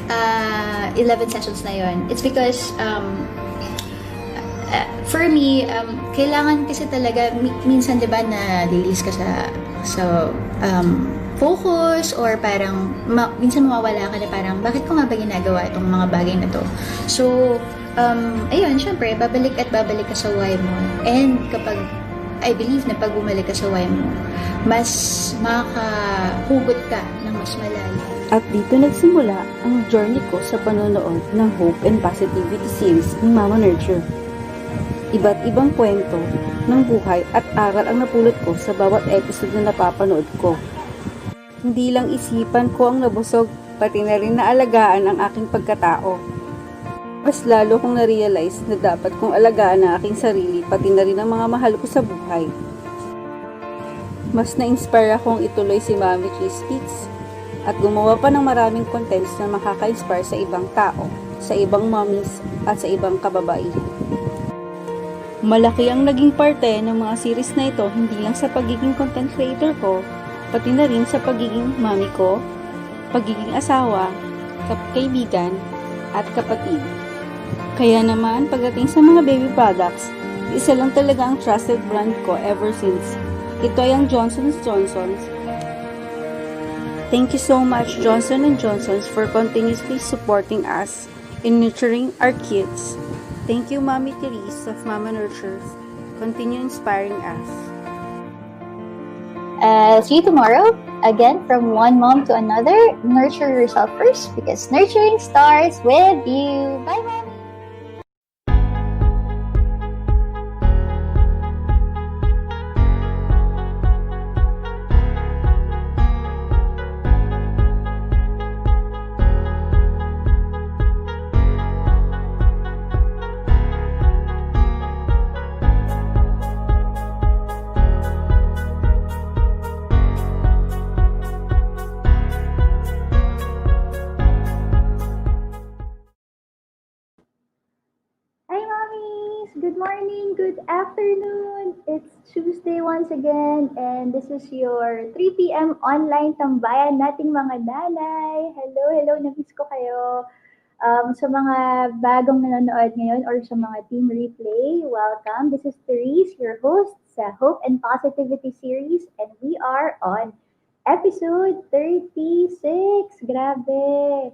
11 sessions na yon. It's because for me, kailangan kasi talaga minsan 'di ba na release ka sa focus or parang minsan mawawala ka na parang bakit ko nga ba ginagawa itong mga bagay na to. So ayun, syempre babalik at babalik ka sa why mo. And kapag I believe na pag bumalik ka sa why mo, mas makahugot ka ng mas malalim. At dito nagsimula ang journey ko sa panonood ng Hope and Positivity series ng Mama Nurture. Iba't ibang kwento ng buhay at aral ang napulot ko sa bawat episode na napapanood ko. Hindi lang isipan ko ang nabusog, pati na rin naalagaan ang aking pagkatao. Mas lalo kong na-realize na dapat kong alagaan ang aking sarili, pati na rin ang mga mahal ko sa buhay. Mas na-inspire akong ituloy si Mami Speaks at gumawa pa ng maraming contents na makaka-inspire sa ibang tao, sa ibang mommies at sa ibang kababaihan. Malaki ang naging parte ng mga series na ito hindi lang sa pagiging content creator ko, pati na rin sa pagiging mami ko, pagiging asawa, kaibigan, at kapatid. Kaya naman, pagdating sa mga baby products, isa lang talaga ang trusted brand ko ever since. Ito ay ang Johnson & Johnson's. Thank you so much Johnson & Johnson's for continuously supporting us in nurturing our kids. Thank you Mommy Therese of Mama Nurture. Continue inspiring us. See you tomorrow. Again, from one mom to another, nurture yourself first because nurturing starts with you. Bye, Mommy. Good morning, good afternoon. It's Tuesday once again and this is your 3 p.m. online tambayan nating mga nanay. Hello, na-miss ko kayo. Sa mga bagong nanonood ngayon or sa mga team replay, welcome. This is Therese, your host sa Hope and Positivity series and we are on episode 36. Grabe.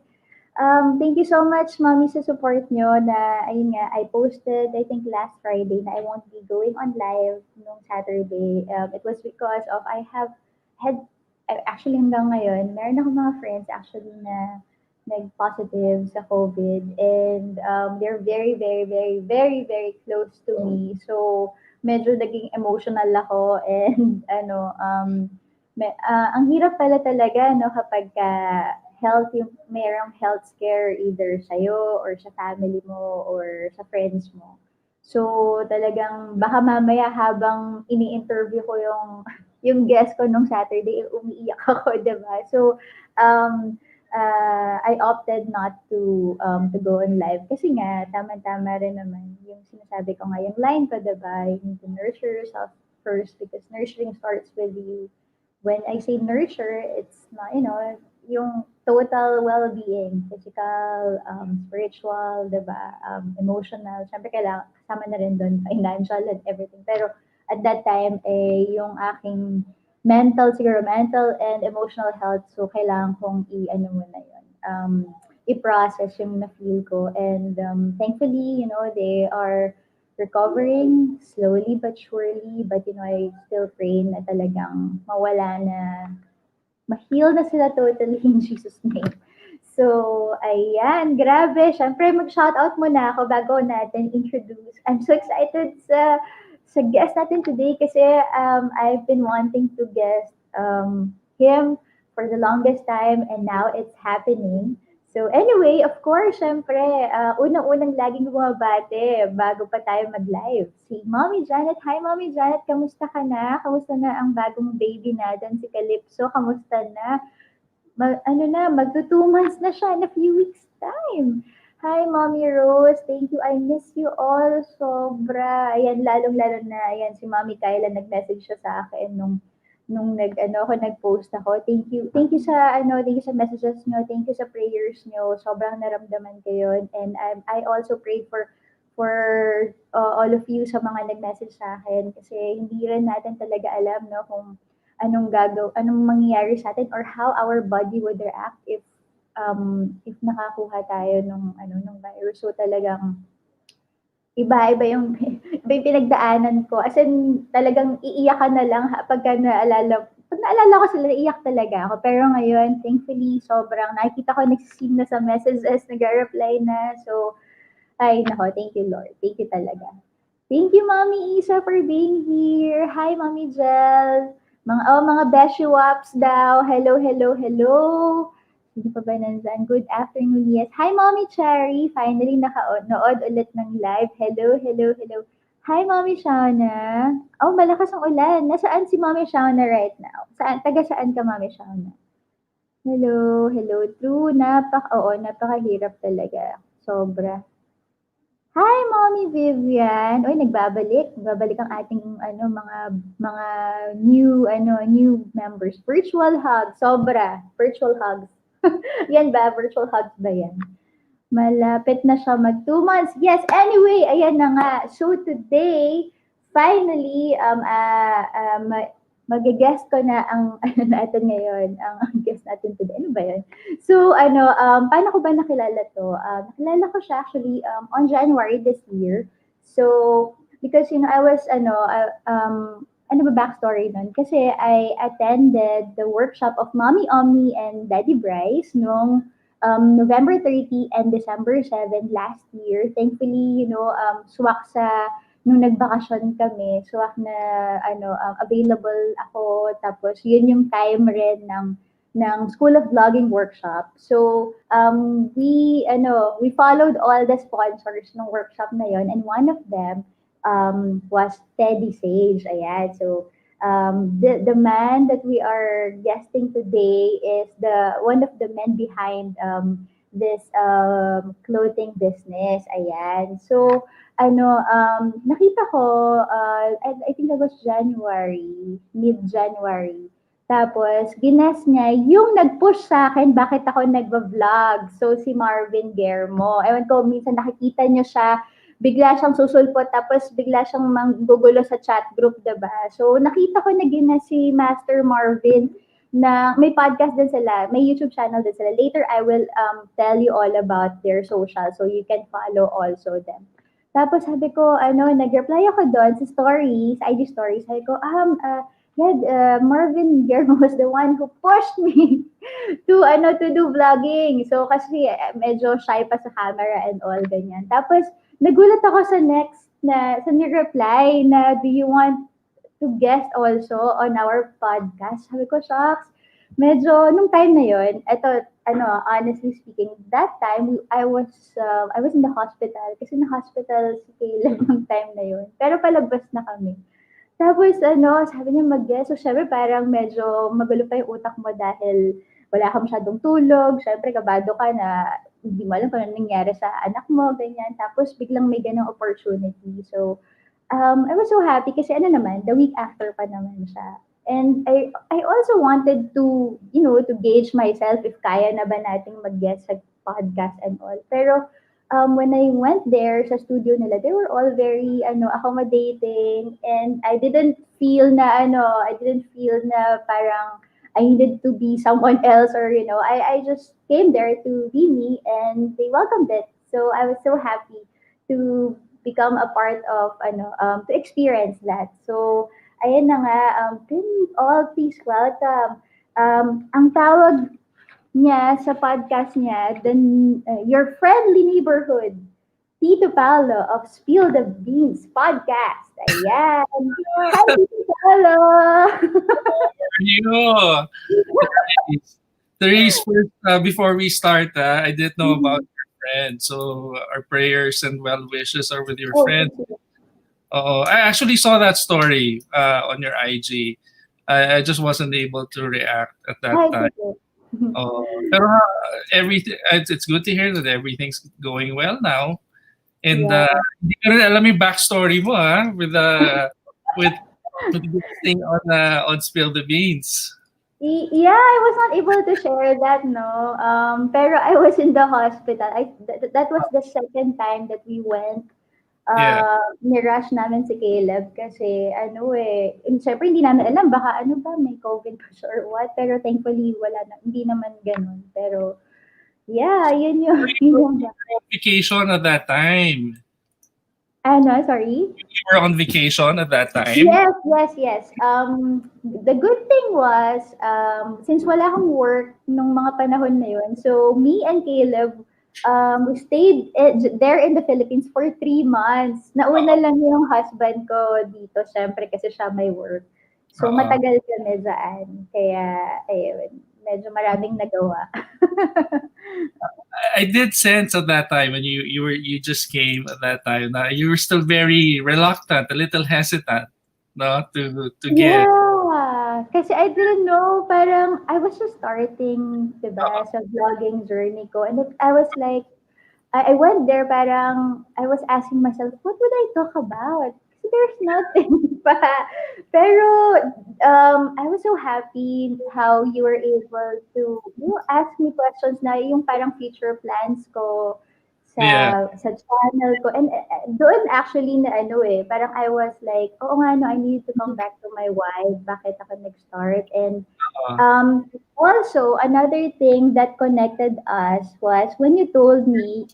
Thank you so much, Mommy, sa support nyo na, ayun nga, I posted, I think last Friday na I won't be going on live nung Saturday. It was because of, actually hanggang ngayon, meron ako mga friends actually na nag-positive sa COVID and they're very, very, very, very, very close to me. So, medyo naging emotional ako and ang hirap pala talaga no kapag yung mayroong health scare either sa'yo or sa family mo or sa friends mo. So, talagang baka mamaya habang ini-interview ko yung guest ko nung Saturday, umiiyak ako, diba? So, I opted not to go on live kasi nga, tama-tama rin naman yung sinasabi ko nga, yung line ko, diba? You need to nurture yourself first because nurturing starts with you. When I say nurture, it's not, yung total well-being, physical, spiritual, diba? Emotional. Siyempre, kailangan kasama na rin doon, financial and everything. Pero at that time, yung aking mental and emotional health, so kailangan kong muna yun. I-process yung na-feel ko. And thankfully, they are recovering slowly but surely. But, I still pray na talagang mawala na ma-heal na sila totally in Jesus' name. So, ayan, grabe. Siyempre, mag-shoutout muna ako bago natin introduce. I'm so excited sa guest natin today kasi I've been wanting to guest him for the longest time and now it's happening. So anyway, of course, syempre, unang-unang laging bumabate bago pa tayo mag-live. Si Mommy Janet. Hi, Mommy Janet. Kamusta ka na? Kamusta na ang bagong baby natin, si Calypso? Kamusta na? Magto 2 months na siya in a few weeks time. Hi, Mommy Rose. Thank you. I miss you all. Sobra. Ayan, lalong-lalo na. Ayan, si Mommy Kyla nag-message siya sa akin nung nag-post ako. Thank you sa messages nyo, thank you sa prayers nyo. Sobrang naramdaman ko yun. And I also prayed for all of you sa mga nag-message sa akin kasi hindi rin natin talaga alam no kung anong mangyayari sa atin or how our body would react if nakakuha tayo nung virus. So talagang iba iba yung pinagdaanan ko. As in, talagang iiyak ka na lang pag naalala ko sila, iiyak talaga ako. Pero ngayon, thankfully, sobrang nakikita ko nagsisim na sa messages, nag-reply na. So, ay, nako, thank you, Lord. Thank you talaga. Thank you, Mommy Isa, for being here. Hi, Mommy Jel. Mga Beshi Waps daw. Hello, hello, hello. Sino pa ba nandyan? Good afternoon, yes. Hi, Mommy Cherry. Finally, nakanood ulit ng live. Hello, hello, hello. Hi, Mommy Shauna. Oh, malakas ang ulan. Nasaan si Mommy Shauna right now? Taga saan ka, Mommy Shauna? Hello, hello. True, napakahirap talaga. Sobra. Hi, Mommy Vivian. Uy, Nagbabalik ang ating mga new members. Virtual hug, sobra. Virtual hugs. Yan ba? Virtual hugs ba yan? Malapit na siya mag 2 months. Yes, anyway, ayan na nga. So today, finally, mag-guest ko na ang natin ngayon, ang guest natin today. Ano ba yun? So, paano ko ba nakilala to? Nakilala ko siya actually on January this year. So, because, I was, ano ba backstory nun? Kasi I attended the workshop of Mommy Omni and Daddy Bryce noong November 30 and December 7 last year. Thankfully, swak sa nung nagbakasyon kami, swak na available ako. Tapos yun yung time rin ng School of Vlogging workshop. So, we followed all the sponsors ng workshop na yon, and one of them was Teddy Sage. Ayan. So, the man that we are guesting today is the one of the men behind this clothing business. Ayan. So, nakita ko, I think that was January, mid-January. Tapos, ginas niya yung nag-push sa akin bakit ako nagva-vlog. So, si Marvin Guermo. Ewan ko, minsan nakikita niyo siya, bigla siyang susulpot, tapos bigla siyang manggugulo sa chat group, diba? So, nakita ko na ginas si Master Marvin na may podcast din sila, may YouTube channel din sila. Later, I will tell you all about their social so you can follow also them. Tapos sabi ko, nag-reply ako doon sa stories, IG stories. Sabi ko, yeah, Marvin Guermo was the one who pushed me to do vlogging. So kasi medyo shy pa sa camera and all ganyan. Tapos nagulat ako sa ni-reply na do you want to guest also on our podcast? Sabi ko, shucks, medyo nung time na yon, honestly speaking, that time I was in the hospital kasi na hospital si Caleb nung time na yon. Pero palabas na kami. Tapos sabi niya mag-guess. So syempre parang medyo magulo pa yung utak mo dahil wala ka masyadong tulog. Syempre kabado ka na hindi mo alam kung ano nangyari sa anak mo, ganyan. Tapos biglang may ganong opportunity. So I was so happy kasi the week after pa naman siya. And I also wanted to, to gauge myself if kaya na ba nating mag-guest sa podcast and all. Pero when I went there sa studio nila, they were all very accommodating, and I didn't feel na parang I needed to be someone else, or I just came there to be me, and they welcomed it. So I was so happy to become a part of to experience that. So ayan na nga, please welcome. Ang tawag niya sa podcast niya, your friendly neighborhood, Tito Paolo of Spill the Beans podcast. Ayan. Hi, Tito Paolo! You. Therese, first, before we start, I didn't know about your friend. So our prayers and well wishes are with your friend. I actually saw that story on your IG. I just wasn't able to react at that time. Pero everything, it's good to hear that everything's going well now. And hindi ko rin alam yung backstory mo with What did you think on Spill the Beans? Yeah, I was not able to share that, no. Pero I was in the hospital. That was the second time that we went. Yeah. Ni-rush namin si Caleb kasi ano eh, syempre hindi namin alam baka ano ba may COVID pa siya or what. Pero thankfully wala na, hindi naman ganun. Pero yeah, yun yung, yun yung, On vacation at that time. ano, sorry? You were on vacation at that time. Yes, yes, yes. The good thing was, since wala akong work nung mga panahon na yun, so me and Caleb, we stayed there in the Philippines for 3 months. Nauna lang yung husband ko dito, syempre, kasi siya may work. So, Oo. matagal kami dyan. Kaya, ayun, medyo maraming nagawa. I did sense at that time when you just came at that time that you were still very reluctant, a little hesitant, no, to give. Yeah, kasi I didn't know, parang I was just starting, diba, sa vlogging journey ko. And I was like, I went there, parang I was asking myself, what would I talk about? Kasi there's nothing pa. Pero I was so happy how you were able to ask me questions na yung parang future plans ko Yeah. sa channel ko. And doon actually na ano eh, parang I was like, oo nga no, I need to come back to my why, bakit ako nag-start. And also, another thing that connected us was when you told me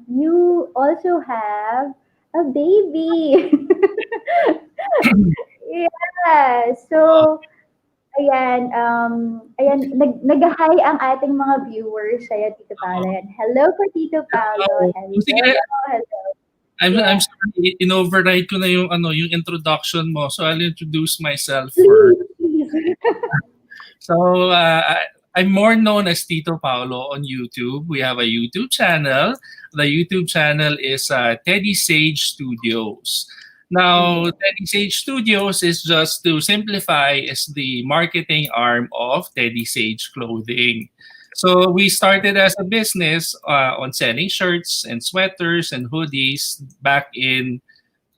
you also have a baby. Yeah. So, ayan, nag-hi ang ating mga viewers sa'yo, Tito Paolo. Yan. Hello po, Tito Paolo. Sige, Hello. I'm Yeah. sorry, in-override ko na yung introduction mo. So I'll introduce myself first. Please, please. So I'm more known as Tito Paolo on YouTube. We have a YouTube channel. The YouTube channel is Teddy Sage Studios. Now, Teddy Sage Studios is just to simplify is the marketing arm of Teddy Sage Clothing. So we started as a business on selling shirts and sweaters and hoodies back in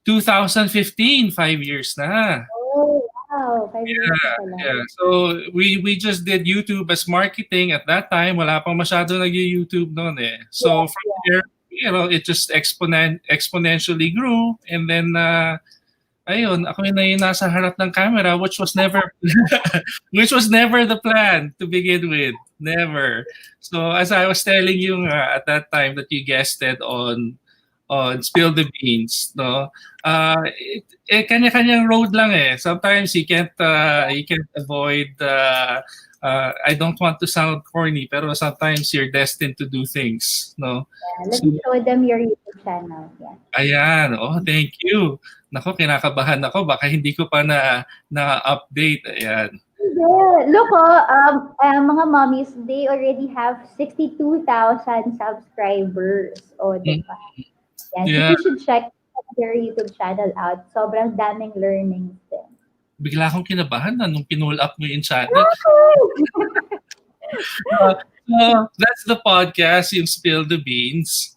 2015, 5 years na. Oh, wow. 5 years na pala. Yeah. So we just did YouTube as marketing at that time. Wala pang masyado nag-YouTube noon eh. So Yeah, from there, it just exponentially grew, and then ayun, ako na yung nasa harap ng camera, which was never which was never the plan to begin with. Never. So as I was telling you at that time that you guested on Spill the Beans, no? Kanya-kanyang road lang eh. Sometimes you can't avoid I don't want to sound corny, pero sometimes you're destined to do things, no? yeah. Let me show them your YouTube channel. Yeah. Ayan, oh, thank you. Nako, kinakabahan ako, baka hindi ko pa na-update. Ayan. Yeah. Look, mga mommies, they already have 62,000 subscribers. O, diba? Yan. So Yeah. you should check their YouTube channel out. Sobrang daming learnings din. Bigla akong kinabahan nung pinull up mo yung channel. That's the podcast, yung Spill the Beans.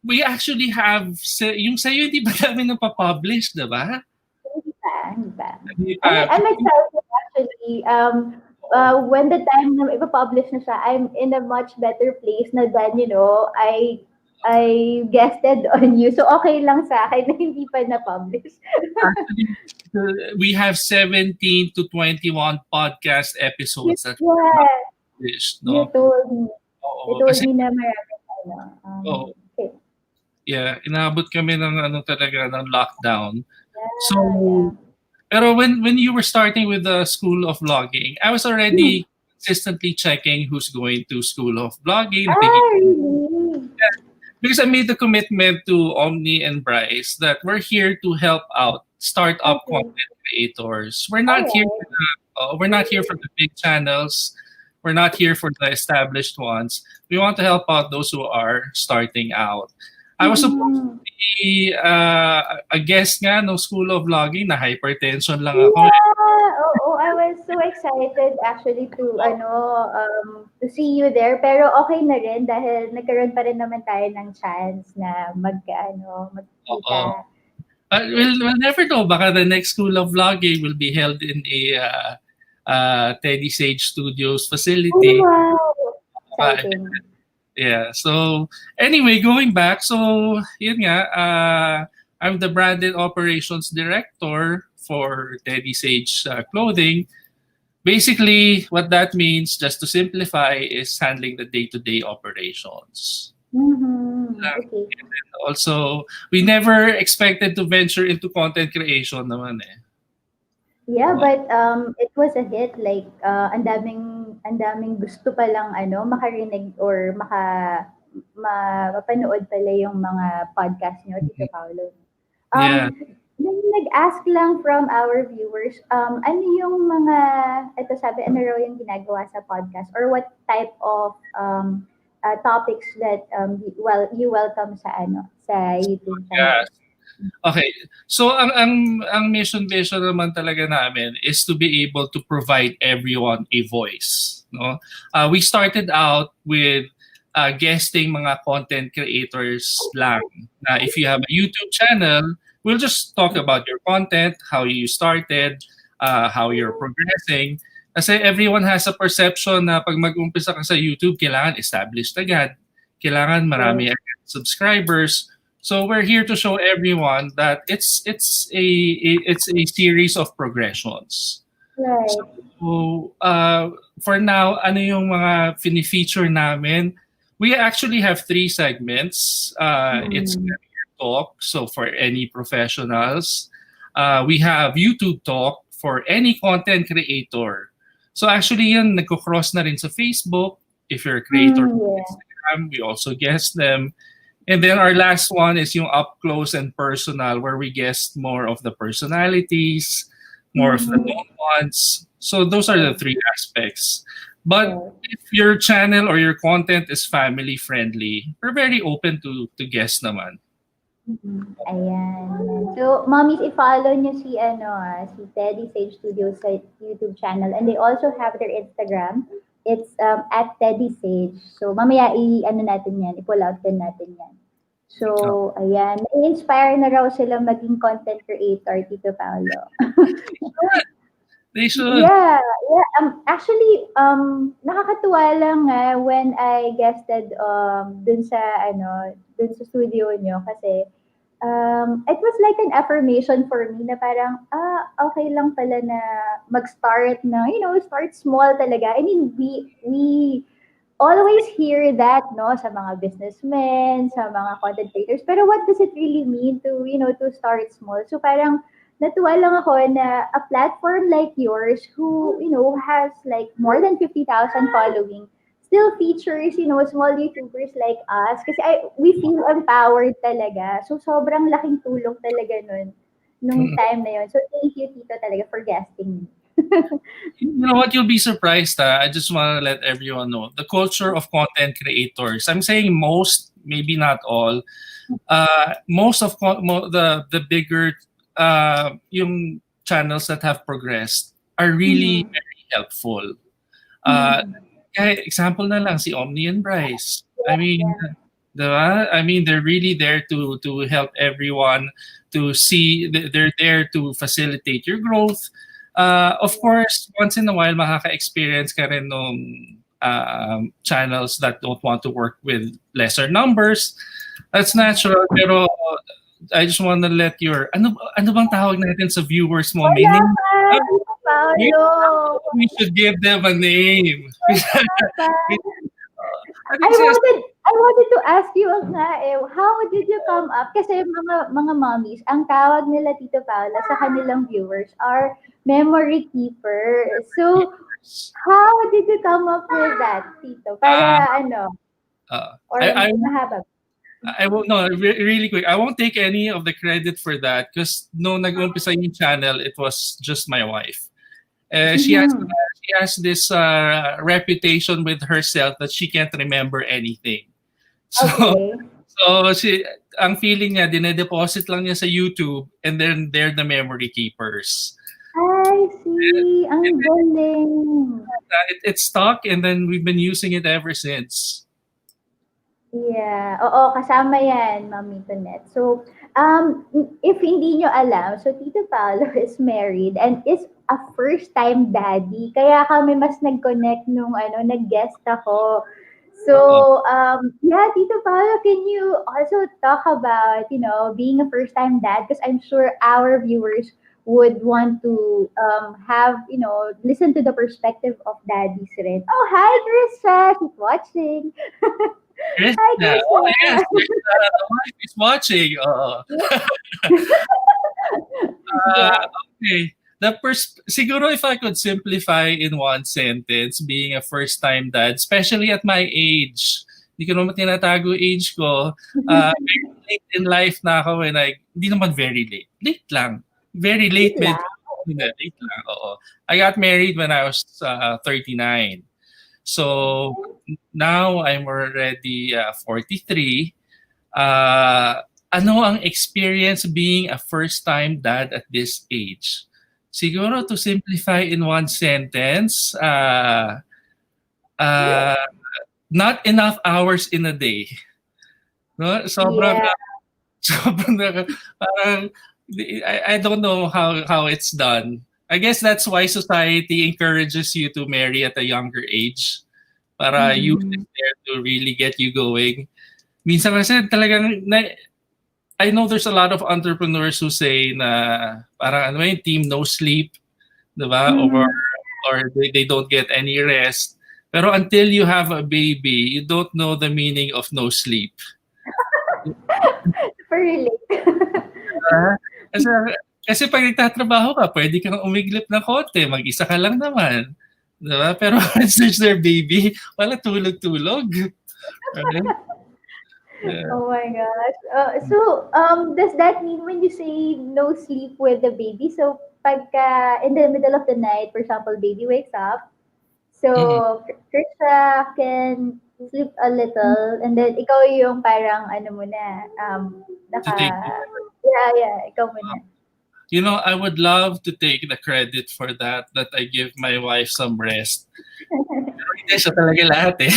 We actually have, yung sa'yo, hindi ba namin napapublish, diba? Hindi pa. I'm excited actually. When the time na ipapublish na siya, I'm in a much better place na than, I guested on you. So, okay lang sa akin na hindi pa na-publish. Actually, we have 17 to 21 podcast episodes that Yeah. published, You no? told me. Oo, You told kasi, me na marami oo, okay. yeah, inabot kami ng talaga ng lockdown. So, Yeah. pero when you were starting with the School of Vlogging, I was already consistently checking who's going to School of Vlogging. Really? Because I made the commitment to Omni and Bryce that we're here to help out startup content creators. We're not here for the big channels. We're not here for the established ones. We want to help out those who are starting out. I was supposed to be a guest nga no School of Vlogging, na hypertension lang ako. I was so excited actually to see you there. Pero okay na rin dahil nagkaroon pa rin naman tayo ng chance na magkita. We'll never know. Baka the next school of vlogging will be held in a Teddy Sage Studios Oh, facility. wow! Uh, Exciting. yeah. So anyway, going back. So yun nga. I'm the branded operations director for Teddy Sage Clothing. Basically, what that means, just to simplify, is handling the day-to-day operations. Mm-hmm. Okay. Also, we never expected to venture into content creation naman eh. Yeah, Oh, but it was a hit. Like, ang daming gusto palang ano, makarinig or mapanood pala yung mga podcast niyo, Tito Paolo. yeah. May nag-ask lang from our viewers, ano yung mga, ito sabi, ano raw yung ginagawa sa podcast or what type of topics that you welcome sa ano sa YouTube Yeah. channel. Okay. So ang mission vision naman talaga namin is to be able to provide everyone a voice, no? We started out with guesting mga content creators lang. Na if you have a YouTube channel, we'll just talk about your content, how you started, how you're progressing. Kasi everyone has a perception na pag mag-umpisa ka sa YouTube, kailangan established agad. Kailangan Right. marami agad subscribers. So we're here to show everyone that it's a series of progressions. Right. So for now, ano yung mga fini-feature namin? We actually have 3 segments. It's Mm. career talk, so for any professionals. We have YouTube talk for any content creator. So actually yun, nagko-cross na rin sa Facebook. If you're a creator on Yeah. Instagram, we also guest them. And then our last one is yung up close and personal, where we guest more of the personalities, more of the Mhm. known ones. So those are the 3 aspects. But Right. if your channel or your content is family friendly, we're very open to guests naman. Mm. Ayan. So, mommies, i-follow nyo si, si Teddy Sage Studios sa YouTube channel. And they also have their Instagram. It's at Teddy Sage. So, mamaya i-ano natin yan, i-pull out din natin yan. So, ayan. I-inspire na raw sila maging content creator, Tito Paolo. They should. Yeah, yeah. Actually, nakakatuwa lang when I guested dun sa studio nyo kasi it was like an affirmation for me na parang okay lang pala na mag-start na, start small talaga. I mean, we always hear that, no, sa mga businessmen, sa mga content creators. Pero what does it really mean to, to start small? So parang natuwa lang ako na a platform like yours who, has like more than 50,000 following still features, small YouTubers like us. Kasi we feel empowered talaga. So sobrang laking tulong talaga nun, nung time na yun. So thank you, Tito, talaga for guesting me. You know what? You'll be surprised. I just want to let everyone know the culture of content creators. I'm saying most, maybe not all. Most of the bigger yung channels that have progressed are really Mhm. very helpful. Mhm. Kaya example na lang si Omni and Bryce. I Yeah, mean, yeah. diba? I mean, they're really there to help everyone to see. They're there to facilitate your growth. Of course, once in a while, makaka-experience ka rin nung channels that don't want to work with lesser numbers. That's natural. Pero I just want to let your ano bang tawag natin sa viewers mo? May Wala name. pa, Tito Paolo. We should give them a name. Wala pa. I I think wanted to ask you nga how did you come up? Kasi mga mommies, ang tawag nila Tito Paolo sa kanilang viewers are memory keeper. So, how did you come up with that, Tito? Para or I mahaba? I won't no really quick. I won't take any of the credit for that because no nag-umpisa yung channel, it was just my wife. Mhm. She has this reputation with herself that she can't remember anything. So Okay. so ang feeling niya dinedeposit lang niya sa YouTube and then they're the memory keepers. I see. Ang galing. It's stuck and then we've been using it ever since. Yeah, oo, kasama yan, Mami Tonette. So, if hindi nyo alam, so Tito Paolo is married and is a first-time daddy. Kaya kami mas nag-connect nung nag-guest ako. Oo. So, yeah, Tito Paolo, can you also talk about, being a first-time dad? Because I'm sure our viewers would want to listen to the perspective of daddies rin. Oh, hi, Trisha! She's watching. Hi, Krishna. Oh, yes. Krishna. Krishna, the wife is watching. Oo. Yeah. Okay. Siguro if I could simplify in one sentence, being a first-time dad, especially at my age, hindi ko naman tinatago age ko, very late in life na ako when hindi naman very late. Late lang. Very late Wait mid, lang. hindi, late lang, oo. I got married when I was 39. So now I'm already 43. Ano ang experience being a first-time dad at this age? Siguro to simplify in one sentence, uh, not enough hours in a day. No? Sobrang, Yeah. sobrang, parang, I don't know how it's done. I guess that's why society encourages you to marry at a younger age para youth is Mhm. there to really get you going. Minsan kasi talagang I know there's a lot of entrepreneurs who say na parang ano yung team no sleep, 'di ba? Mhm. Or they don't get any rest. Pero until you have a baby, you don't know the meaning of no sleep. Super relate. Ah, kasi kasi pag nagtatrabaho ka, pwede kang umiglip ng konti, mag-isa ka lang naman. 'Di ba? Pero once there's their baby, wala tulog-tulog. Right? Yeah. Oh my gosh. Does that mean when you say no sleep with the baby, so pagka in the middle of the night, for example, baby wakes up, Mhm. so Trisha can sleep a little, and then ikaw yung parang ano mo na, To take yeah, yeah, ikaw muna. You know, I would love to take the credit for that I give my wife some rest. Pero hindi siya talaga lahat eh.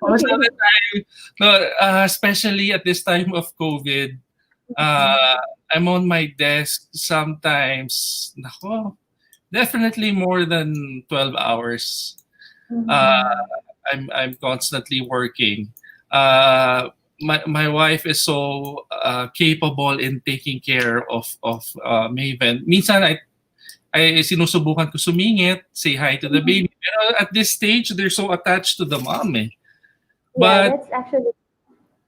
Most of the time, no, especially at this time of COVID, uh, I'm on my desk sometimes, nako, definitely more than 12 hours. Uh, Mhm. I'm constantly working. Uh, my wife is so capable in taking care of Maven. Minsan I sinusubukan ko sumingit, say hi to the Mhm. baby. Pero at this stage, they're so attached to the mom eh. Yeah, But that's actually.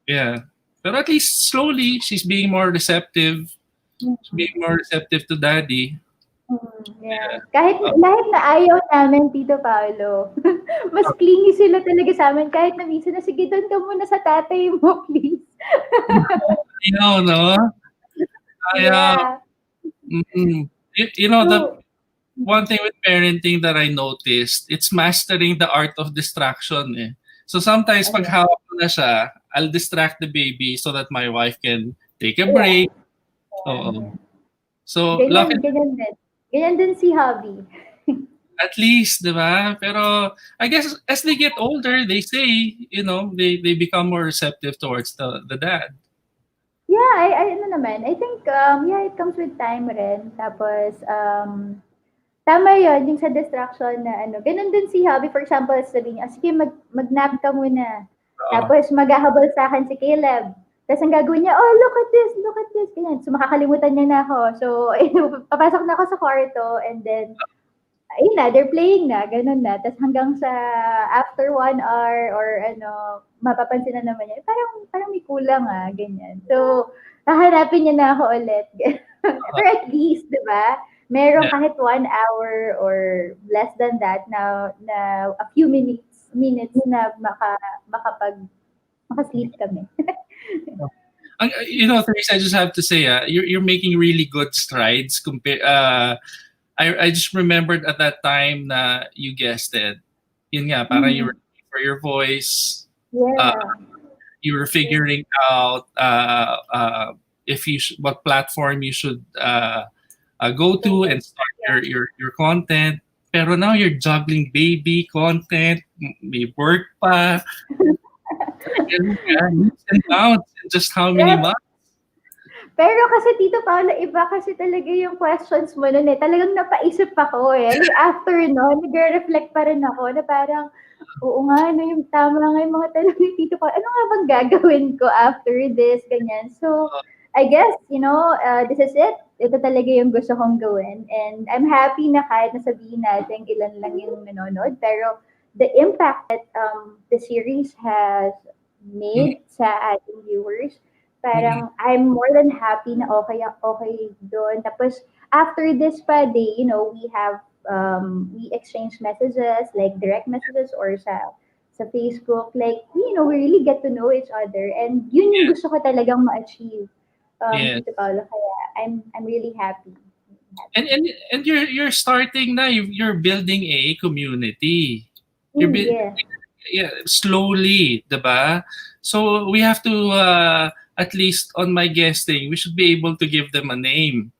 yeah, pero at least slowly she's being more receptive. She's being more receptive to daddy. Yeah. Uh, Kahit na ayaw namin, Tito Paolo, mas clingy sila talaga sa'min kahit na minsan na, "Sige do'n ka muna sa tatay mo please." you know, no? Kaya, Yeah. you know, the So one thing with parenting that I noticed, it's mastering the art of distraction eh. So sometimes pag ayan, hawak ko na siya, I'll distract the baby so that my wife can take a yeah, break. Oo. yeah. So, Ganyan luckily, ganyan din. Ganyan din si hubby. at least, di ba? Pero I guess as they get older, they say, they become more receptive towards the dad. Yeah, I ano naman, I think, yeah, it comes with time rin. Tapos, tama yun, yung sa distraction na ano, ganun din si hubby. For example, sabihin niya, "Sige mag-nap ka muna." Oo. Tapos maghahabol sa'kin si Caleb. Tapos ang gagawin niya, "Oh, look at this," ganyan. So makakalimutan niya na ako. So ayun, papasok na ako sa kwarto and then ayun na, they're playing na, ganun na. Tapos hanggang sa after 1 hour or ano, mapapansin na naman niya, "Parang parang may kulang, ganyan. So hahanapin niya na ako ulit. Pero at least, 'di ba, meron Yeah. kahit 1 hour or less than that na na a few minutes na maka-sleep kami. Therese, I just have to say, you're making really good strides. I just remembered at that time na you guessed it. Yun nga, parang you were Mhm. looking for your voice. Uh, Yeah. you were figuring out if what platform you should go to and start your content. Pero now you're juggling baby, content, may work pa. Leaps and bounds in just how many Yes. months? Pero kasi Tito Paolo, iba kasi talaga yung questions mo nun eh. Talagang napaisip ako eh. Like after nun, nagre-reflect pa rin ako na parang, oo nga, ano yung tama nga yung mga tanong ni Tito Paolo. Ano nga bang gagawin ko after this? Ganyan. So, I guess, this is it. Ito talaga yung gusto kong gawin. And I'm happy na kahit nasabihin natin ilan lang yung nanonood. Pero the impact that the series has Mm, made sa ating viewers, mm, parang I'm more than happy na okay doon. Tapos after this pa day, we exchange messages like direct messages or sa Facebook, like we really get to know each other, and yun yung gusto ko talagang ma-achieve, yes. Tito Paolo, kaya I'm really happy. And you're starting now. You're building a community. You're Yes. yeah, slowly, diba? So we have to at least on my guesting, we should be able to give them a name.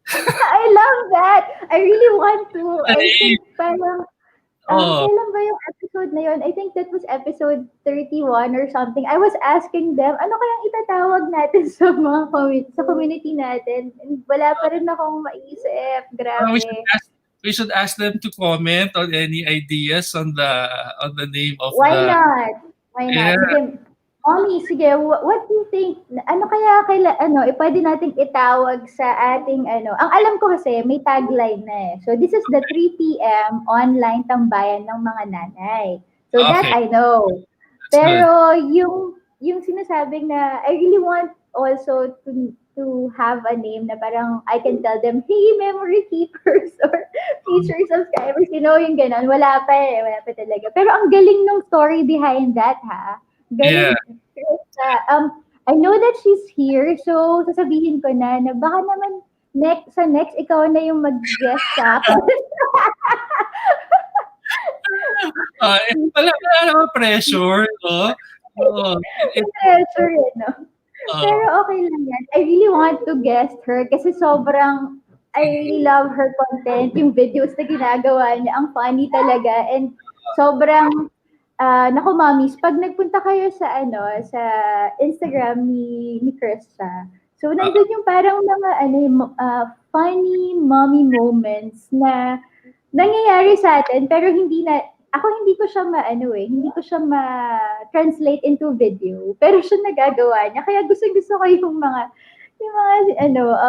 I love that. I really want to. A I name. think parang Oh, kailan ba yung episode na yun? I think that was episode 31 or something. I was asking them, ano kayang itatawag natin sa mga sa community natin? And wala pa rin akong maisip. we should Grabe. ask we should ask them to comment on any ideas on the name of Why the not? Why yeah. not? Sige, Mommy, sige, what do you think? Ano kaya pwede nating itawag sa ating ang alam ko kasi may tagline na eh. So this is the 3 p.m. online tambayan ng mga nanay. So that Okay, I know. that's good. Pero yung sinasabing na I really want also to have a name na parang I can tell them, hey, memory keepers or future subscribers, yung ganon. Wala pa talaga. Pero ang galing ng story behind that, ha? Yeah. Galing. I know that she's here, so sasabihin ko na baka naman next, ikaw na yung mag-guest sa akin. Wala namang pressure, no? Oo. Pressure, no? Oo. Pero okay lang yan. I really want to guest her kasi sobrang I really love her content, yung videos na ginagawa niya. Ang funny talaga. And sobrang, naku mommies, pag nagpunta kayo sa Instagram ni Krista, so Oo. nandun yung parang mga funny mommy moments na nangyayari sa atin, pero hindi ko siya hindi ko siya ma-translate into video, pero siya nagagawa niya. Kaya gustong-gusto ko yung mga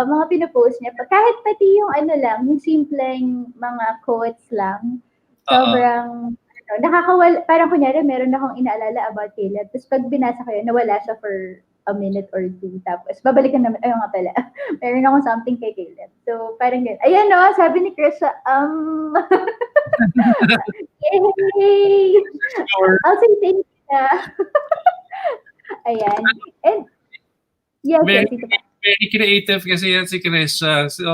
mga pino-post niya. Kahit pati yung yung simpleng mga quotes lang, Oo. sobrang parang kunyari meron akong inaalala about Caleb, tapos pag binasa ko yun, nawala siya for a minute or two. Tapos babalikan naman, ayun nga pala, meron akong something kay Caleb. So, parang ganun. Ayan no, sabi ni Chris, yay! Sure. I'll say thank you na. Ayan. And, yes, Very, ito pa. very creative kasi yan si Krisha. So,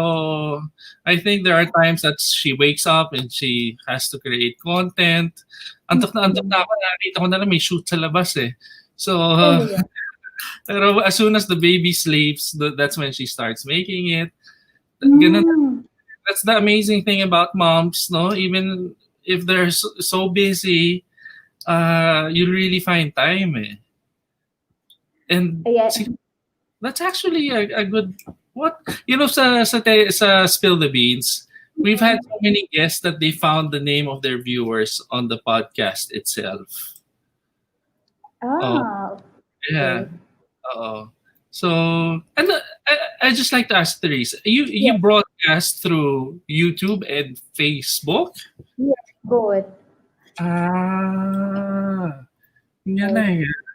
I think there are times that she wakes up and she has to create content. Antok na ako. Nakita ko na lang may shoot sa labas eh. So, Talaga. pero as soon as the baby sleeps, that's when she starts making it. Ganun. That's the amazing thing about moms, no? Even if they're so busy, you really find time eh. And Ayan. that's actually a good what sa Spill the Beans. We've had so many guests that they found the name of their viewers on the podcast itself. Oh, Ah, yeah. okay. So, and I just like to ask Therese, you Yes, broadcast through YouTube and Facebook? yes, both. Ah, yan na Yes. eh.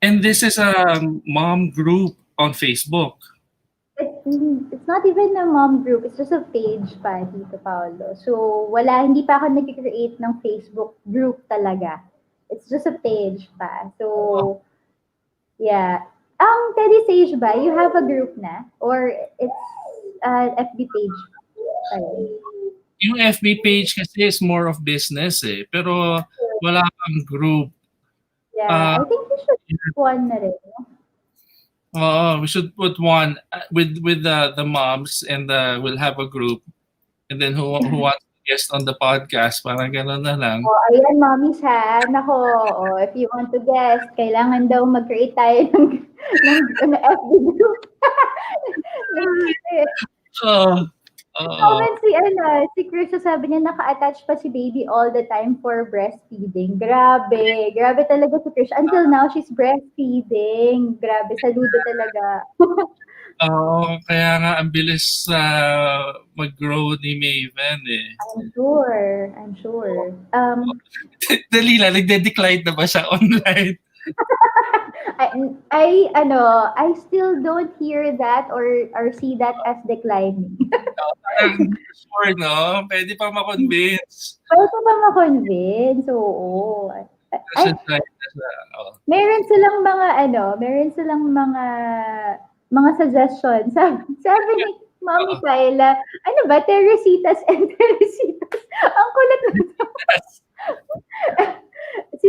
And this is a mom group on Facebook. It's not even a mom group, it's just a page pa, Tito Paolo. So, hindi pa ako nag-create ng Facebook group talaga. It's just a page pa. Oh, So, yeah. Teddy Sage ba, you have a group na? Or it's FB page pa rin? yung FB page kasi is more of business eh. Pero wala kang group. Yeah, Uh, I think we should put one na rin. we should put one with the moms and we'll have a group. And then who wants to guest on the podcast. Parang gano'n na lang. Oh, ayan, mommies ha. Nako, oh, if you want to guest, kailangan daw mag-create tayo ng FB group. Oo. Oo. Comment si Chris, sabi niya naka-attach pa si baby all the time for breastfeeding. Grabe. Grabe talaga si Chris. Until now, she's breastfeeding. Grabe, saludo talaga. Oo, kaya nga ang bilis mag-grow ni Maven eh. I'm sure. Dali lang, nagde-decline na ba siya online? I still don't hear that or see that as declining. Parang sure, no? Pwede pa ma-convince. Pwede ba ma-convince? Oo. Siya try na siya. Oh. Meron silang mga suggestions. Sabi ni Mami Kyla, ano ba, Teresitas and Teresitas. Ang kulit na to. Si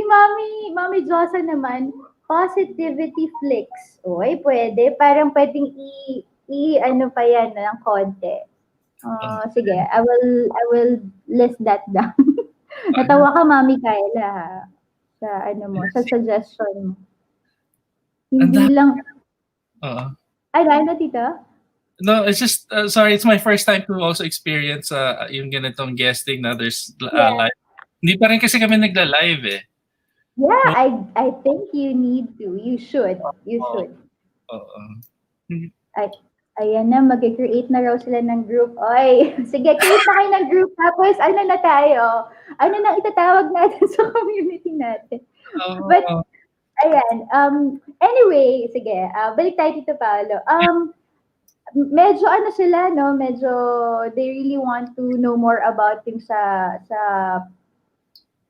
Mami Josa naman, positivity flicks. Oy, pwede. Parang pwedeng ano pa yan ng konti. Sige, I will list that down. Natawa ka, Mami Kyla, ha? Sa suggestion mo. Hindi lang, ano, Tita? No, it's just, sorry, it's my first time to also experience yung ganitong guesting na there's live. Hindi pa rin kasi kami nagla-live eh. Yeah, I think you need to. You should. Ayan na, mag-create na raw sila ng group. Oy, sige, create na kayo ng group. Tapos, ano na tayo? Ano na itatawag natin sa community natin? But, ayan. Anyway, sige, balik tayo Tito Paolo. Medyo ano sila, no? Medyo they really want to know more about yung sa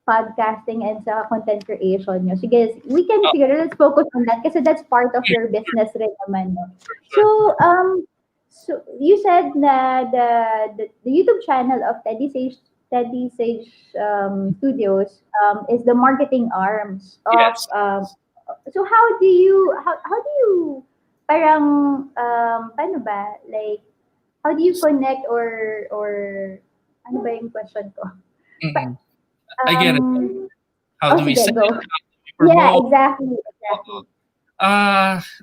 podcasting and sa content creation nyo. Sige, let's focus on that kasi that's part of your business rin naman, no? So you said na the YouTube channel of Teddy Sage Studios is the marketing arms of so how do you parang paano ba, like how do you connect or ano ba yung question ko? I get it. How do we say it? How do we promote? Yeah, exactly.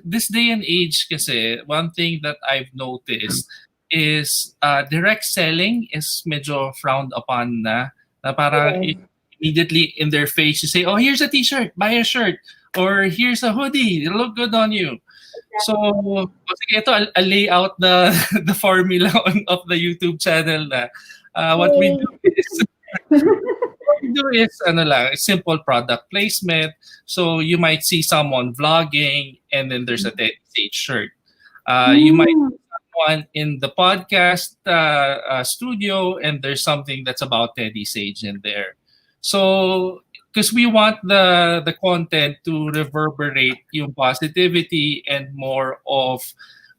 This day and age kasi, one thing that I've noticed is direct selling is medyo frowned upon na parang immediately in their face you say, oh, here's a t-shirt, buy a shirt, or here's a hoodie, it'll look good on you. Exactly. So, sige, ito, I'll lay out the formula of the YouTube channel na what we do is simple product placement. So you might see someone vlogging and then there's a Teddy Sage shirt. You might see someone in the podcast studio and there's something that's about Teddy Sage in there. So because we want the content to reverberate yung positivity and more of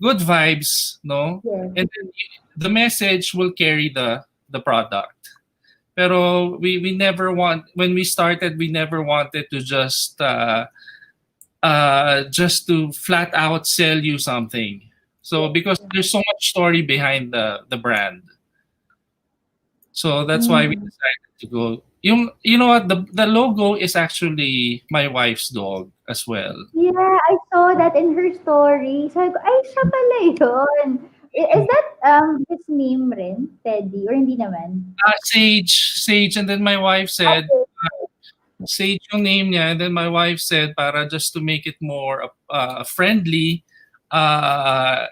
good vibes, no? Yeah. And then the message will carry the product. Pero we never when we started, we never wanted to just to flat out sell you something. So because there's so much story behind the brand. So that's why we decided to go. You know what, the logo is actually my wife's dog as well. Yeah, I saw that in her story. Sabi ko, ay, siya pala yun. Is that his name rin, Teddy, or hindi naman? Sage, and then my wife said, Sage yung name niya, and then my wife said, para just to make it more friendly,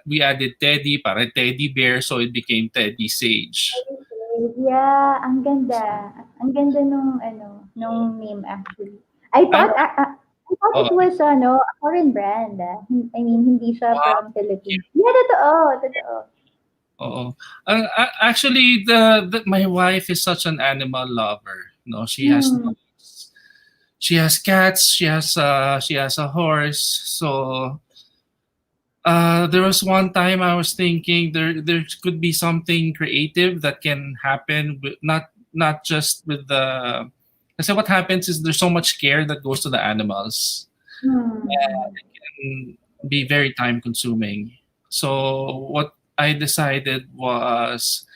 we added Teddy, para teddy bear, so it became Teddy Sage. Yeah, ang ganda. Ang ganda nung name actually. I thought it was a foreign brand. I mean, hindi siya from Philippines. Yeah, totoo. Oo. Actually, my wife is such an animal lover. No, she has dogs. She has cats. She has a horse. So there was one time I was thinking there could be something creative that can happen with not just with the. Kasi what happens is there's so much care that goes to the animals. It can be very time consuming. So what I decided was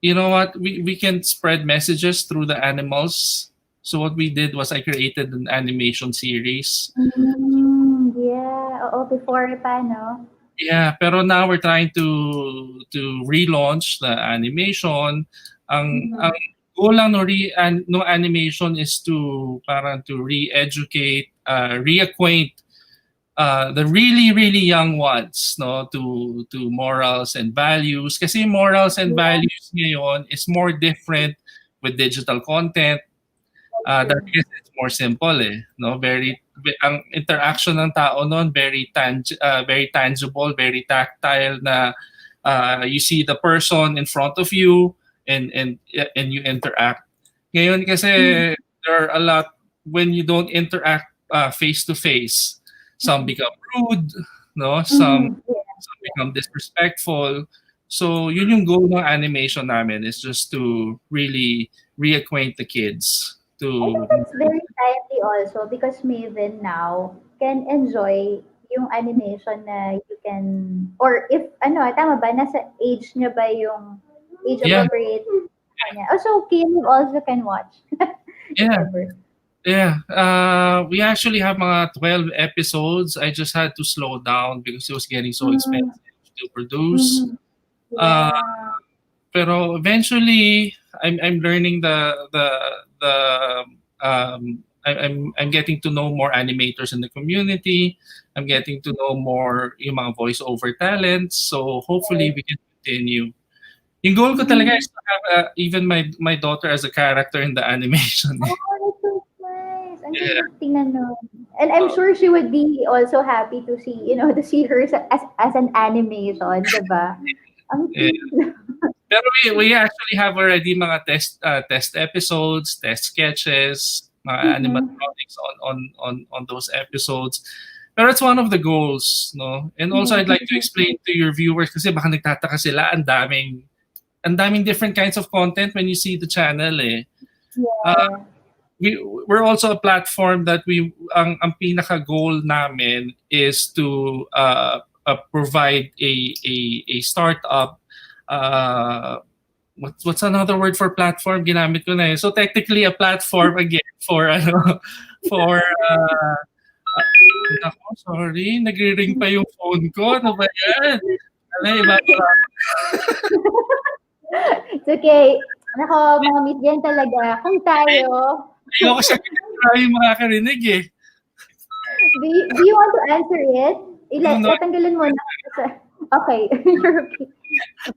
you know what? We can spread messages through the animals. So what we did was I created an animation series. Yeah, oo, before pa, no? Yeah, pero now we're trying to relaunch the animation. Ang goal lang no animation is to parang to re-educate, reacquaint the really young ones, no, to morals and values, kasi morals and Yeah, values ngayon is more different with digital content. true. That is it's more simple, eh, no, ang interaction ng tao noon very tangible, very tactile, na you see the person in front of you, and you interact. Ngayon kasi Mm, there are a lot when you don't interact face to face. Some mm, become rude, no? yeah. Some become disrespectful. So yun yung goal ng animation namin, is just to really reacquaint the kids I think to that's very timely also because Maven now can enjoy yung animation na you can, or if, ano, tama ba, nasa age niya ba yung age yeah, appropriate niya? Also, kids also can watch if yeah. ever. Yeah, we actually have mga 12 episodes. I just had to slow down because it was getting so Mm, expensive to produce. mhm. Uh, Yeah. pero eventually, I'm learning the I'm getting to know more animators in the community. I'm getting to know more yung mga voiceover talents. So hopefully Right. we can continue. Yung goal ko talaga Mhm. is to have even my daughter as a character in the animation. Oh, that's so nice. Ang Yeah. cute tingnan nun. And I'm Uh, sure she would be also happy to see, to see her as an animation, diba? Ang yeah. cute. Pero we actually have already mga test episodes, test sketches, mga Mhm. animatronics on those episodes. Pero it's one of the goals, no? And also I'd Mhm. like to explain to your viewers, kasi baka nagtataka sila, ang daming different kinds of content when you see the channel, eh. Uh, Yeah. we're also a platform that ang pinaka goal namin is to provide a startup, uh, what's another word for platform? Ginamit ko na eh. So technically a platform again for ano for nako, sorry, nagre-ring pa yung phone ko. Ano ba 'yan? Ano, iba pala. It's okay. Nako, mga meet yan talaga. Kung tayo, Ayoko siya maraming makakarinig eh. do you want to answer it? No, no, Tatanggalin mo na. Okay. You're okay.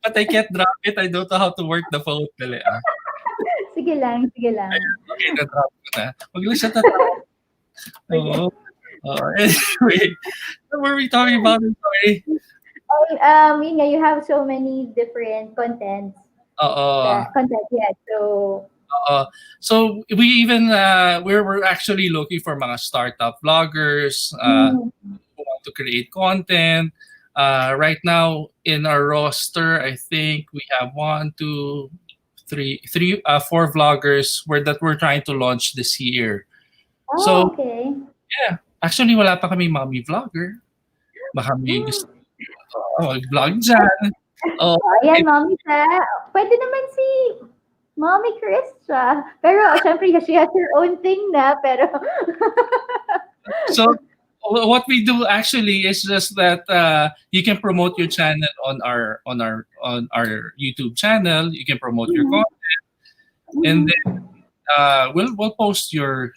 but I can't drop it. I don't know how to work the phone. Dali ah. Sige lang, sige lang. Okay, na-drop ko na. Wag lang siya tatawa. Okay. Oo. Anyway, what were we talking about? I'm sorry. Oh, yun nga, you have so many different contents. Oo. Content, yeah. So, So we even we're actually looking for mga startup vloggers mm, who want to create content. Right now in our roster, I think we have one, two, three, four vloggers that we're trying to launch this year. oh, So okay. yeah, actually wala pa kami mommy vlogger. Baka may gusto mag-vlog dyan. Oh, Ayan, Mommy Sa. Pwede naman si Mommy Krista. Pero, syempre, she has her own thing na. Pero, so what we do actually is just that you can promote your channel on our YouTube channel. You can promote your mhm, content, and then mhm. we'll post your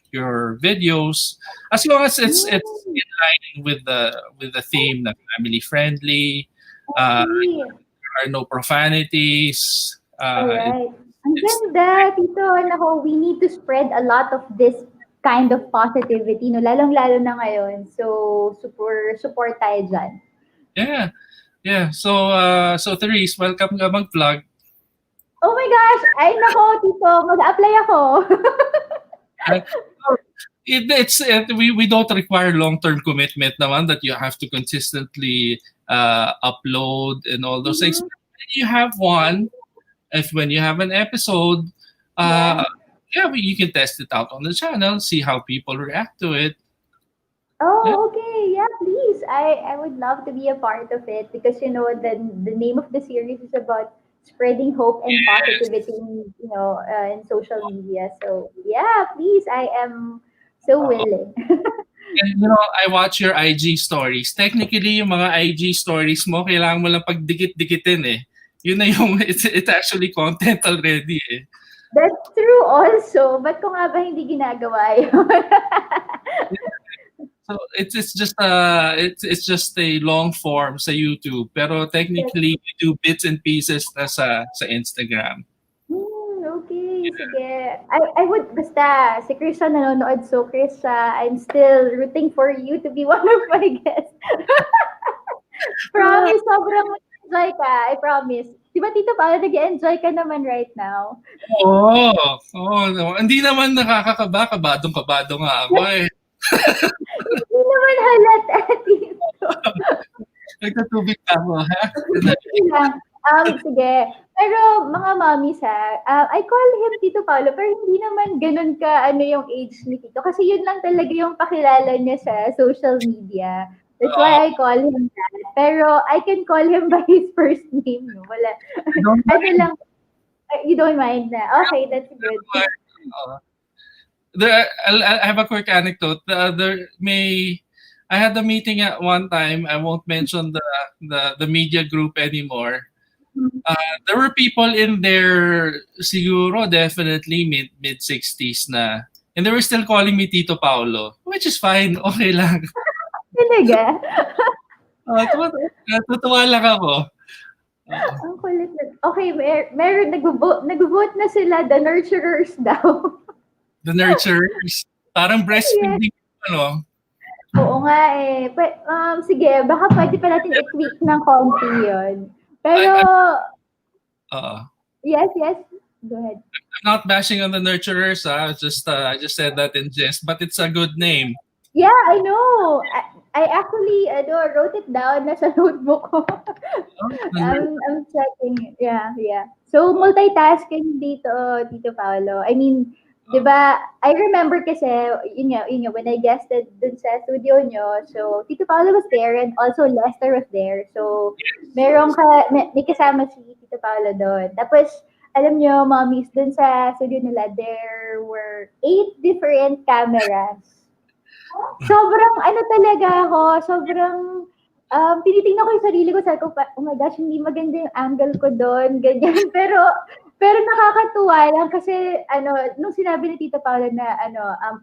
videos as long as it's Mm, in line with the theme, na family friendly. I There see. are no profanities. Alright. Ang It's ganda, Tito. Nako, we need to spread a lot of this kind of positivity, no? Lalong-lalo na ngayon. So, super support tayo dyan. yeah, yeah. So Therese, welcome ka mag-vlog. Oh my gosh! Ay, nako, Tito. Mag-apply ako. Uh, we don't require long-term commitment naman that you have to consistently upload and all those things. Mhm. When you have one, if when you have an episode, Yeah. uh, yeah, you can test it out on the channel, see how people react to it. Yeah, Oh, okay. Yeah, please. I would love to be a part of it because the name of the series is about spreading hope and positivity in social media. So yeah, please, I am so Oo. willing. And I watch your IG stories. Technically, yung mga IG stories mo, kailangan mo lang pagdikit-dikitin eh. Yun na yung, it's actually content already eh. That's true also. Ba't ko nga ba hindi ginagawa yun? So it's just a long form sa YouTube, pero technically you do bits and pieces na sa Instagram. Okay, sige. I would, basta, si Chris siya nanonood, so Chris, I'm still rooting for you to be one of my guests. Promise, sobrang enjoy ka. I promise. Di ba, Tito Paolo, nag-enjoy ka naman right now? No. Hindi naman nakakakaba, kabadong-kabado nga ako eh. Hindi naman halata, Tito. Nagtatubig ka mo, ha? Sige lang. Sige. Pero mga mommies I call him Tito Paolo, pero hindi naman ganun ka yung age ni Tito. Kasi yun lang talaga yung pakilala niya sa social media. That's why I call him that. Pero I can call him by his first name, no? Wala. Ano lang, you don't mind na. Okay, that's good. I have a quick anecdote. I had a meeting at one time. I won't mention the media group anymore. There were people in there, siguro definitely mid 60s na, and they were still calling me Tito Paolo, which is fine, okay lang. Talaga? Natutuwa lang ako. Ang kulit na. Okay, meron nag-vote na sila, the nurturers daw. The nurturers. Parang breastfeeding, ano? Oo nga eh. But, sige, baka pwede pa natin i-tweak ng konti yun. Pero, yes, go ahead. I'm not bashing on the nurturers. I just said that in jest, but it's a good name. Yeah, I know. I actually wrote it down na sa notebook ko. I'm checking. Yeah. So, multitasking dito, Tito Paolo. I mean, di ba, I remember kasi, yun nga, when I guested dun sa studio nyo, so, Tito Paolo was there and also Lester was there. So, may kasama si Tito Paolo doon. Tapos, alam nyo, mommies, dun sa studio nila, there were 8 different cameras. Sobrang, tinitingnan ko yung sarili ko, sabi ko, oh my gosh, hindi maganda yung angle ko doon, ganyan. Pero nakakatuwa lang kasi, nung sinabi ni Tito Paolo na,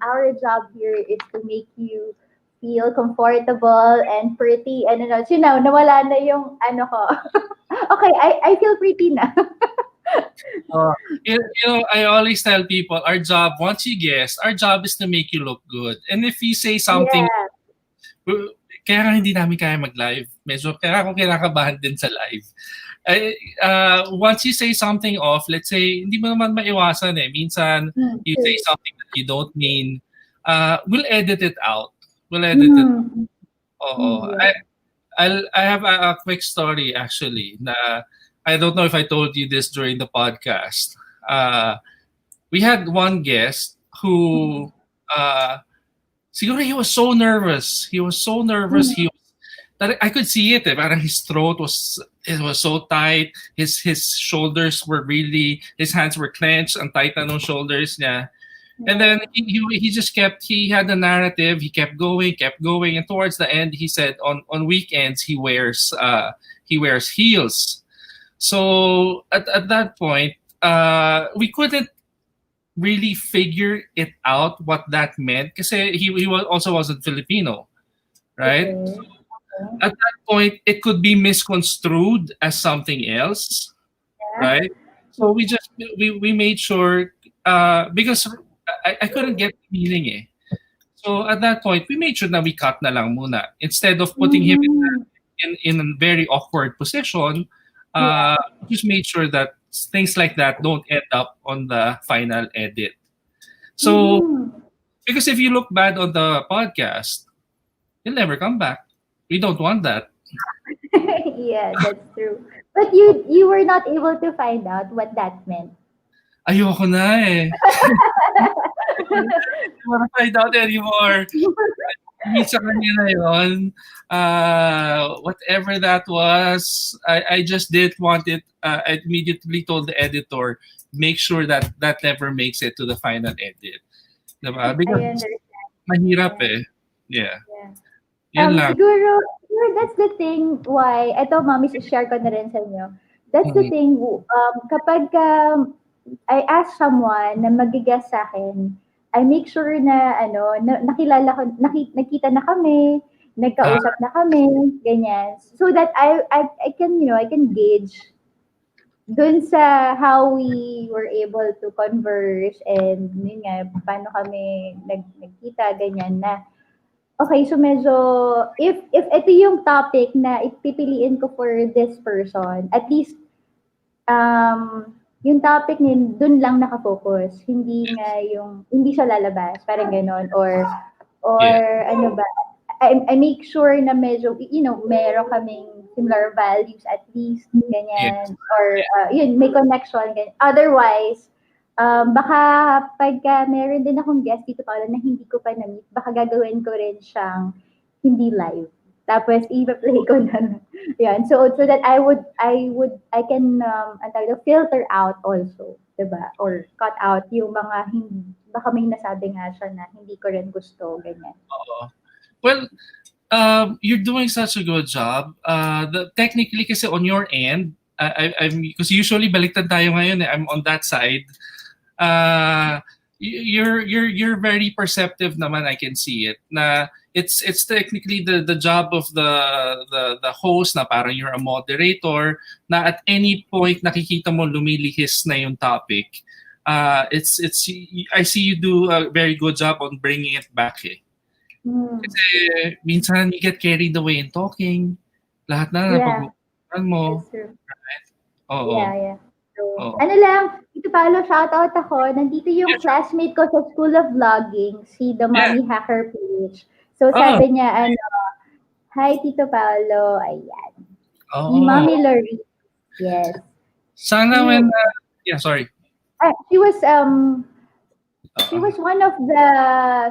our job here is to make you feel comfortable and pretty, nawala na yung, ko. Okay, I feel pretty na. I always tell people, our job, once you guess, our job is to make you look good. And if you say something, kaya nga hindi namin kaya mag-live. Medyo kaya ako kinakabahan din sa live. Once you say something off, let's say, hindi mo naman maiwasan eh. Minsan, you say something that you don't mean, we'll edit it out. We'll edit it. Oo. I have a quick story actually na I don't know if I told you this during the podcast. We had one guest who, siguro he was so nervous. I could see it. Parang his throat was so tight. His shoulders were his hands were clenched. Ang tight na ng shoulders niya. And then he had a narrative. He kept going. And towards the end, he said on weekends he wears heels. So at that point, we couldn't really figure it out what that meant kasi he also wasn't Filipino, right? Okay. So at that point, it could be misconstrued as something else, right? So we made sure because I couldn't get the meaning eh. So at that point, we made sure that we cut na lang muna instead of putting him in a very awkward position. Just made sure that things like that don't end up on the final edit. So, because if you look bad on the podcast, you'll never come back. We don't want that. Yeah, that's true. But you were not able to find out what that meant. Ayoko na eh. I don't want to find out anymore. Sa kanya na yun, whatever that was, I just didn't want it. I immediately told the editor, make sure that that never makes it to the final edit. Diba? I Because understand. mahirap Yeah. eh. Yeah. Yeah. Yun lang. Siguro that's the thing why, eto mommy, share ko na rin sa inyo. That's the Mhm. thing, kapag I ask someone na mag-guest sa akin, I make sure na ano, na nakilala ko, nakita na kami, Ah, nagkausap na kami, ganyan. So that I can, I can gauge dun sa how we were able to converse and yun nga, paano kami nagkita, ganyan na. Okay, so medyo if ito yung topic na ipipiliin ko for this person, at least yung topic nin dun lang nakafocus. Hindi nga yung hindi siya lalabas, parang gano'n or yeah. ano ba, I make sure na medyo, meron kaming similar values at least, Yes. ganyan. Or, yun, may connection, ganyan. Otherwise, baka pagka meron din akong guest dito pala na hindi ko pa na-meet, baka gagawin ko rin siyang hindi live. Tapos, i-play ko na. Yan. So that I can, ang tawag doon, filter out also, 'di ba? Or cut out yung mga hindi, baka may nasabi nga siya na hindi ko rin gusto, ganyan. Oo. Well, you're doing such a good job. Technically kasi on your end, I'm because usually baliktad tayo ngayon eh. I'm on that side. You're very perceptive naman. I can see it. Na it's technically the job of the host na parang you're a moderator na at any point nakikita mo lumilihis na yung topic. It's I see you do a very good job on bringing it back eh. Hmm. Kasi minsan you get carried away in talking. Lahat na Yeah, napag-uusapan mo. that's true. Oo. Yeah, yeah. So, Oo. ano lang, Tito Paolo, shoutout ako. Nandito Yeah, yung sure. classmate ko sa School of Vlogging, si The Yeah. Mommy Hacker Page. So, Oh, sabi niya, ano, hi, Tito Paolo. Ayan. Si oo. Mommy Larry. Yes. Sana She, when yeah, sorry. she was, she Oo. was one of the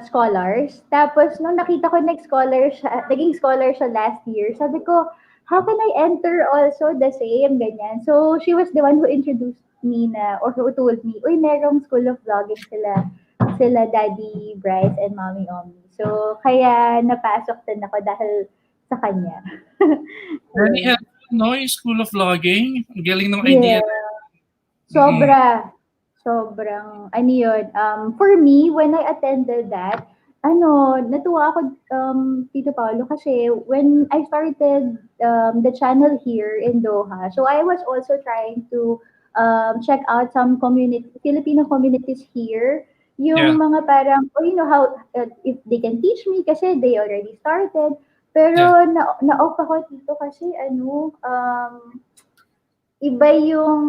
scholars. Tapos, nung nakita ko nag-scholar siya, naging scholar siya last year, sabi ko, how can I enter also the same, ganyan. So, she was the one who introduced me na, or who told me, uy, merong school of vlogging sila Daddy Bryce and Mommy Omi. So, kaya napasok din ako dahil sa kanya. Very Ayun. helpful, no? Yung School of Vlogging. Ang galing ng idea. Yeah. Mm-mm. Sobra. Sobrang, ano yun, for me, when I attended that, ano, natuwa ako, Tito Paolo, kasi when I started the channel here in Doha, so I was also trying to check out some Filipino communities here, Yeah. yung mga parang, oh, how, if they can teach me, kasi they already started, Yeah. pero na-off ako dito kasi, ano, iba yung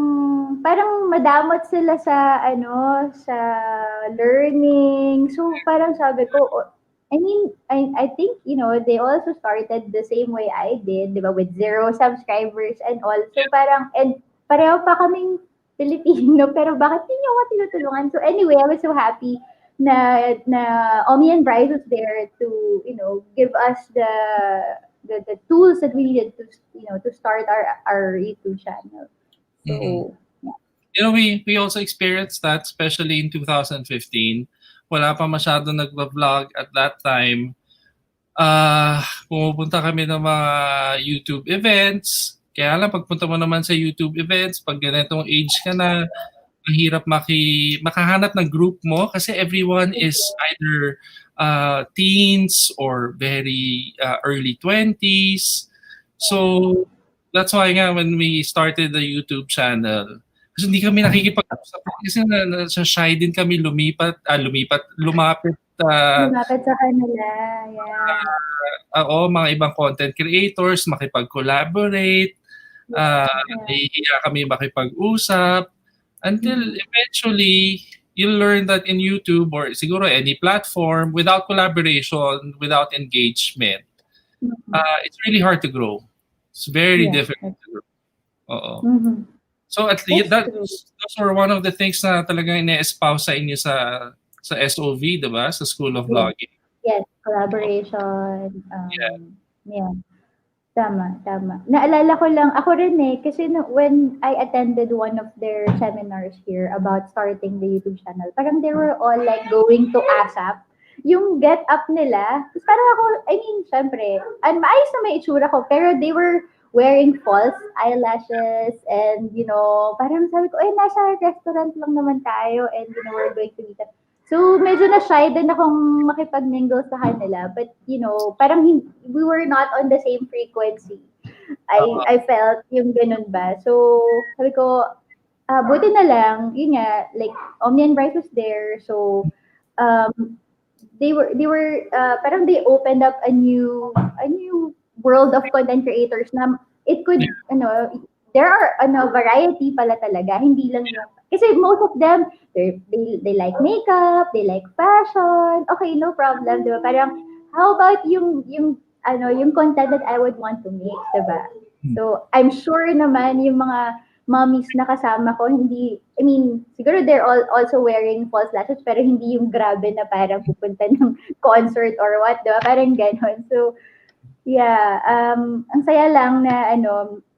parang madamot sila sa ano, sa learning. So parang sabi ko, I mean, I think, they also started the same way I did, 'di ba, with 0 subscribers and all. So parang, and pareho pa kaming Pilipino, pero bakit hindi niyo ako tinutulungan? So anyway, I was so happy na Omi and Bryce was there to, give us the tools that we needed to start our YouTube channel. Mm-mm. So, yeah. You know, we also experienced that, especially in 2015. Wala pa masyado nagba-vlog at that time. Pumupunta kami ng mga YouTube events. Kaya lang, pagpunta mo naman sa YouTube events, pag ganitong age ka na, mahirap makahanap ng group mo kasi everyone is either teens or very early 20s. So, that's why nga when we started the YouTube channel, kasi hindi kami nakikipag-usap kasi nasa shy din kami lumapit Lumapit sa kanila, yeah. mga ibang content creators, makipag-collaborate, Yeah. nahihiya kami makipag-usap, until Mhm. eventually, you'll learn that in YouTube or siguro any platform, without collaboration, without engagement, Mhm. it's really hard to grow. It's very Yeah, difficult to grow. Oo. mhm. So at least That's true. those were one of the things na talagang ine-espouse sa inyo sa SOV, 'di ba? Sa School of Yeah. Vlogging. Yes, collaboration, Yeah. yeah. Tama, tama. Naalala ko lang, ako rin eh, kasi no, when I attended one of their seminars here about starting the YouTube channel, parang they were all like going to ASAP. Yung get up nila, tapos parang ako, I mean, syempre, maayos na may itsura ko, pero they were wearing false eyelashes and, parang sabi ko, nasa restaurant lang naman tayo and, we're going to meet up. So, medyo na-shy din akong makipag-mingle sa kanila. But, parang we were not on the same frequency. Oo. I felt yung ganun ba. So, sabi ko, buti na lang, yun nga, like, Omni and Bright was there. So, um, parang they opened up a new world of content creators na it could, Yeah. there are, variety pala talaga. Hindi lang yung, kasi most of them, they like makeup, they like fashion. Okay, no problem, di ba? Parang, how about yung content that I would want to make, di ba? So, I'm sure naman yung mga mommies na kasama ko, hindi, I mean, siguro they're all also wearing false lashes, pero hindi yung grabe na parang pupunta ng concert or what, di ba? Parang ganon. So, yeah, ang saya lang na,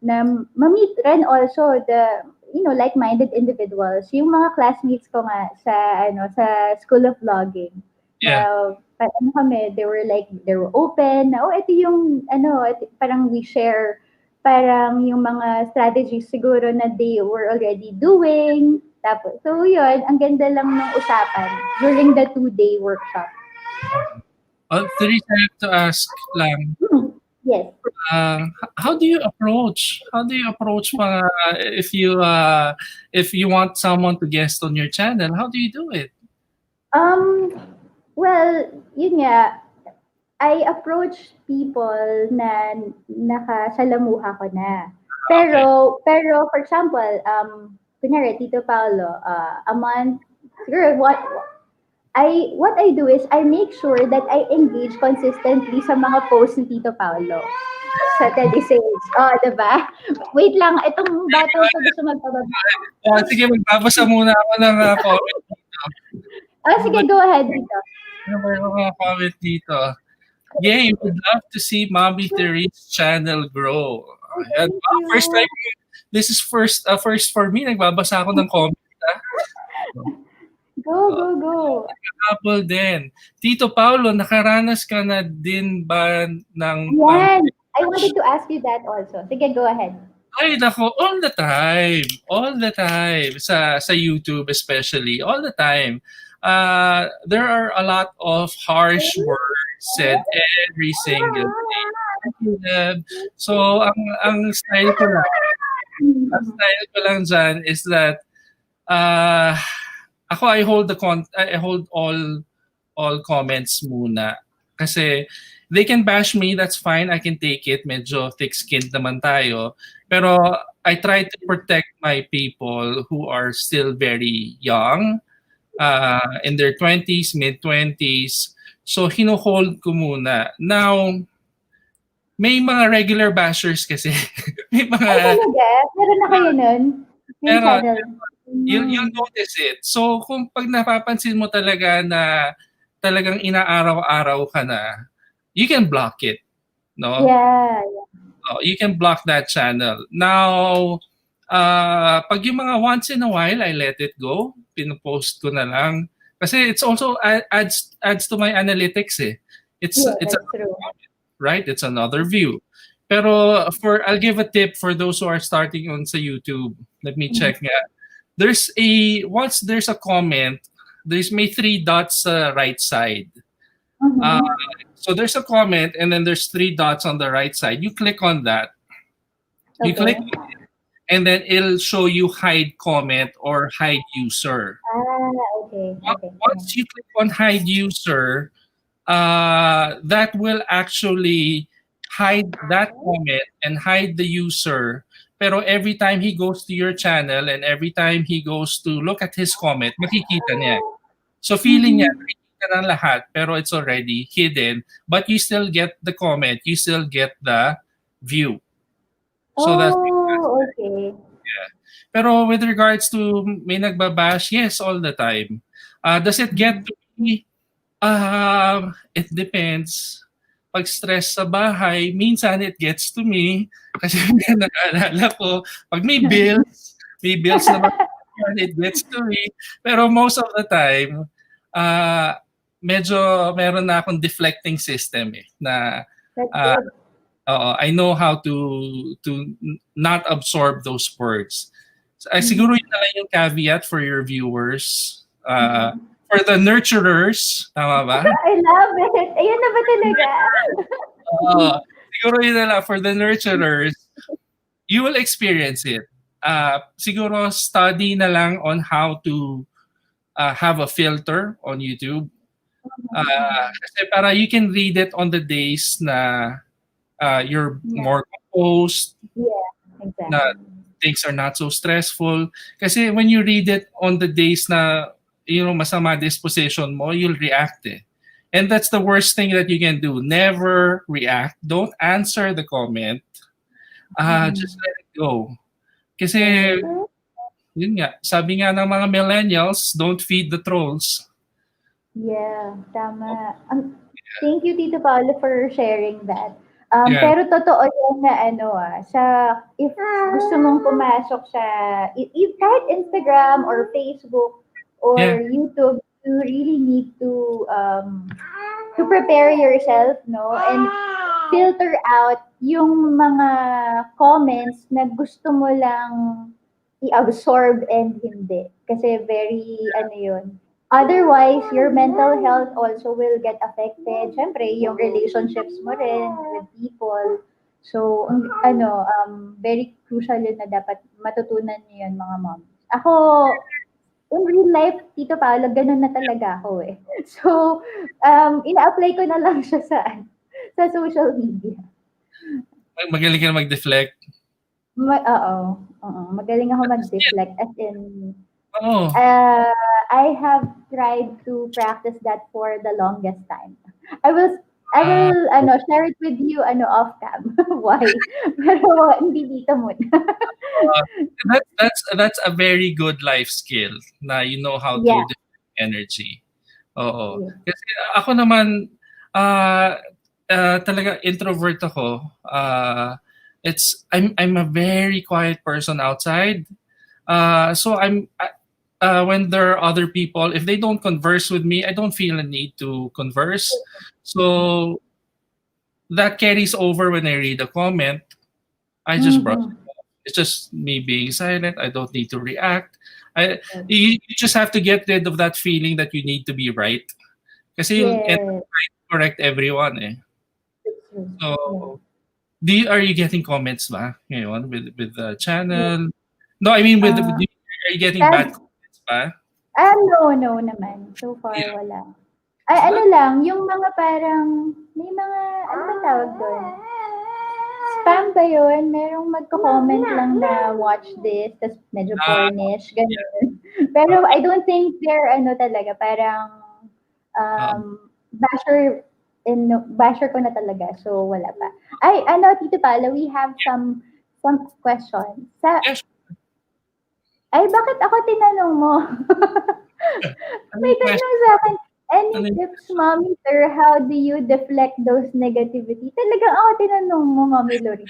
na ma-meet rin also the, like-minded individuals. Yung mga classmates ko nga sa School of Vlogging. Yeah. Ano kami, they were open, na, ito yung, parang we share parang yung mga strategies siguro na they were already doing. Tapos, so yun, ang ganda lang ng usapan during the 2-day workshop. Therese, I have to ask lang, Yes. how do you approach? How do you approach if you want someone to guest on your channel? How do you do it? Well, yun nga, I approach people na nakasalamuha ko na. Pero for example, kunyari, Tito Paolo, a month, siguro, what I do is I make sure that I engage consistently sa mga posts ni Tito Paolo sa Therese. Oh, diba? Wait lang, itong batang to gusto magpababa. Sige, magbabasa muna ako ng comment dito. Sige, go ahead dito. Ano ba yung mga comment dito? Yay, would love to see Mommy Therese channel grow. Ayan. First time, this is first for me. Nagbabasa ako ng comment. Go. Apple din. Tito Paolo, nakaranas ka na din ba ng... Yan. I wanted to ask you that also. Sige, go ahead. Ay, nako, all the time. All the time. Sa YouTube especially. All the time. There are a lot of harsh words said every single day. So, ang style ko lang dyan is that ako I hold all comments muna. Kasi they can bash me, that's fine, I can take it. Medyo thick-skinned naman tayo. Pero I try to protect my people who are still very young, in their 20s, mid-20s. So, hino-hold ko muna. Now, may mga regular bashers kasi. May mga... Ay, talaga? Meron na kayo nun? Yung Pero, channel? you'll notice it. So, kung pag napapansin mo talaga na talagang inaaraw-araw ka na, you can block it. No? Yeah. You can block that channel. Now, pag yung mga once in a while, I let it go. Pinopost ko na lang. Kasi it's also adds to my analytics eh. It's that's true. Right? It's another view. Pero I'll give a tip for those who are starting on sa YouTube. Let me check nga. Once there's a comment, may 3 dots sa right side. So there's a comment and then there's 3 dots on the right side. You click on that. You click on it, and then it'll show you hide comment or hide user. Okay. Once you click on hide user, that will actually hide that comment and hide the user. Pero every time he goes to your channel and every time he goes to look at his comment, makikita niya. So feeling niya, nakikita ng lahat, pero it's already hidden. But you still get the comment, you still get the view. So that's okay. Yeah. Pero with regards to may nagbabash, yes, all the time. Does it get to me? It depends. Pag stress sa bahay, minsan it gets to me kasi naalala ko, pag may bills na it gets to me. Pero most of the time, ah, medyo meron na akong deflecting system na That's ah, good. I know how to not absorb those words. Siguro Mhm. yun na lang yung caveat for your viewers. Mhm. For the nurturers, tama ba? I love it. Ayun na ba talaga? Siguro yun na lang for the nurturers, you will experience it. Siguro study na lang on how to have a filter on YouTube. Mhm. Kasi para you can read it on the days na you're Yeah. more composed, Yeah, na exactly. things are not so stressful. Kasi when you read it on the days na masama disposition mo, you'll react eh. And that's the worst thing that you can do. Never react. Don't answer the comment. Just Mhm. let it go. Kasi, Yes. yun nga, sabi nga ng mga millennials, don't feed the trolls. Yeah, tama. Thank you, Tito Paolo, for sharing that. Yeah. Pero totoo yan na ano sa if gusto mong pumasok sa kahit Instagram or Facebook Yeah. or YouTube, you really need to prepare yourself, no? And filter out yung mga comments na gusto mo lang i-absorb and hindi. Kasi very, ano yun. Otherwise, your mental health also will get affected. Siyempre, yung relationships mo rin with people. So, very crucial yun na dapat matutunan niyo yun, mga moms. Ako, in real life, Tito Paolo, ganun na talaga ako eh. So, ina-apply ko na lang siya sa social media. Magaling ka na mag-deflect. Oo. Oo. Magaling ako mag-deflect. As in, Oo. I have tried to practice that for the longest time. I will I Ah, will share it with you off cam. Why? Pero hindi dito muna. uh, that's a very good life skill na you know how to Yeah. deflect energy. Oo. Yeah. Kasi ako naman, ah, talaga introvert ako. I'm a very quiet person outside. So when there are other people, if they don't converse with me, I don't feel a need to converse. So that carries over when I read a comment. I just brush Mm-mm. it off. It's just me being silent. I don't need to react. You just have to get rid of that feeling that you need to be right. Kasi you'll end up Yes. trying to correct everyone eh. It's true. Yeah. So, are you getting comments ba ngayon with the Yeah. channel? No, I mean Uh, are you getting bad bad. comments ba? No naman. So far, Yeah. wala. Ay, ano That, lang, yung mga parang, may mga, ano ba tawag doon? Spam ba yun? Merong magko-comment lang na watch this, tas medyo uh, pornish, yeah. ganun. Pero I don't think they're ano talaga, parang Um, basher ko na talaga, so wala pa. Ay, Tito Pala, we have some questions. yes. Ay, bakit ako tinanong mo? Ano May yung question? tanong sa akin, any Ano yung tips, Mommy, or how do you deflect those negativity? Talagang ako tinanong mo, Mommy Loris.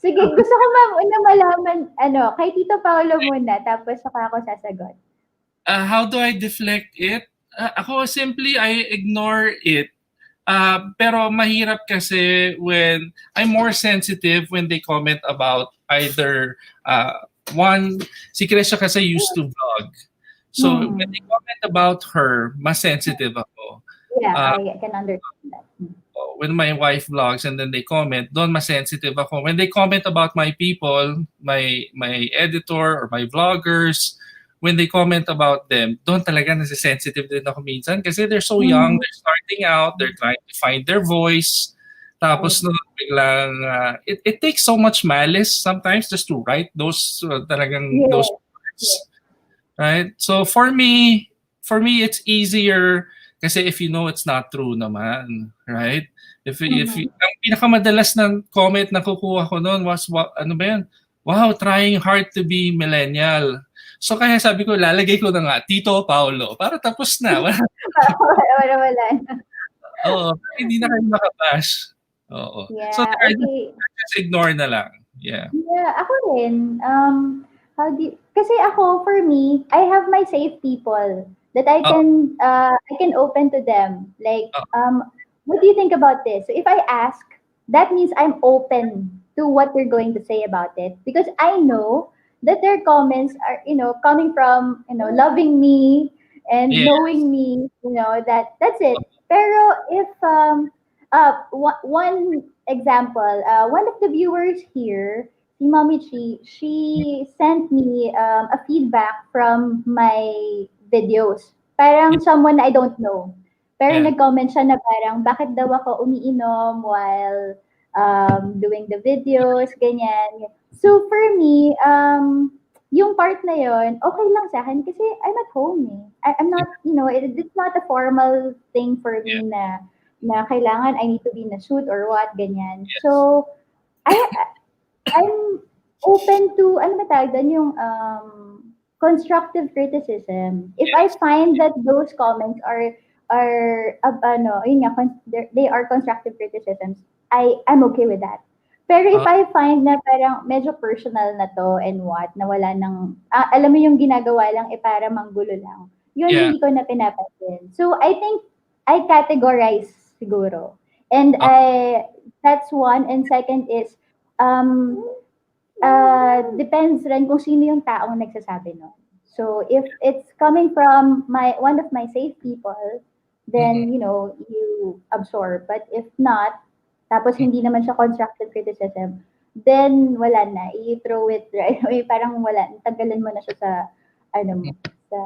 Sige, gusto ko una malaman, kay Tito Paolo muna, tapos saka ako sasagot. How do I deflect it? Ako simply I ignore it. Pero mahirap kasi when I'm more sensitive when they comment about either one, si Krisha kasi used to vlog. So when they Hmm. comment about her, mas sensitive ako. Yeah, Uh, I can understand that. when my wife vlogs and then they comment, doon mas sensitive ako. When they comment about my people, my editor or my vloggers, when they comment about them, doon talaga nasa-sensitive din ako minsan kasi they're so young, Mhm. they're starting out, they're trying to find their voice. Right. Tapos no, biglang, it takes so much malice sometimes just to write those Yes. Yes. words, right? So for me, it's easier kasi if you know it's not true naman, right? If Mhm. ang pinakamadalas ng comment na kukuha ko noon was ano ba 'yan? Wow, trying hard to be millennial. So kaya sabi ko, lalagay ko na nga, Tito Paolo, para tapos na. Wala. Oo, hindi na kayo makabash. Oo. So Yeah, there, okay. just ignore na lang. Yeah. Yeah, ako rin. Kasi ako, for me, I have my safe people that Oh, I can open to them. Like, oh, what do you think about this? So if I ask, that means I'm open to what they're going to say about it because I know that their comments are, coming from, loving me and yeah. knowing me, that that's it. Pero if one example, one of the viewers here, si Mommy Chi, she sent me a feedback from my videos. Parang someone I don't know. Pero Yeah. nag-comment siya na parang, bakit daw ako umiinom while doing the videos, ganyan. So for me, yung part na yon, okay lang sa akin kasi I'm at home eh. I'm not, it's not a formal thing for Yeah. me na kailangan I need to be in a suit or what, ganyan. Yes. So, I'm open to, ano ba tawag doon, yung constructive criticism. If I Yes. find that those comments yun nga, they are constructive criticisms, I'm okay with that. Pero if Uh, I find na parang medyo personal na to and what, na wala nang, alam mo yung ginagawa lang para manggulo lang, yun yeah. hindi ko na pinapansin. So I think I categorize siguro. And Uh, that's one. And second is, um, depends rin kung sino yung taong nagsasabi nun. So if it's coming from one of my safe people, mm-mm. then you absorb. But if not, tapos Mm. hindi naman siya constructive criticism, then wala na. I-throw it right away. Parang wala. Tanggalin mo na siya sa ano mo, sa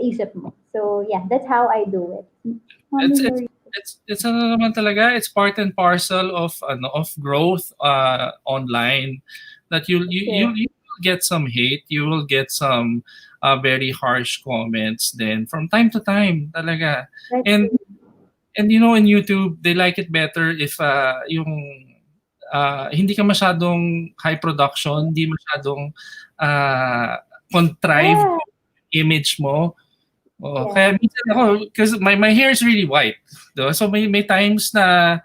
isip mo. So yeah, that's how I do it. It's Mommy it's Marie. it's ano naman talaga, it's part and parcel of growth online, that Yes, you will get some hate, you will get some very harsh comments then from time to time talaga. that's And true. in YouTube, they like it better if yung hindi ka masyadong high production, hindi masyadong contrived Yeah, image mo. Oo, yeah. kaya minsan ako, because my hair is really white. Diba? So may times na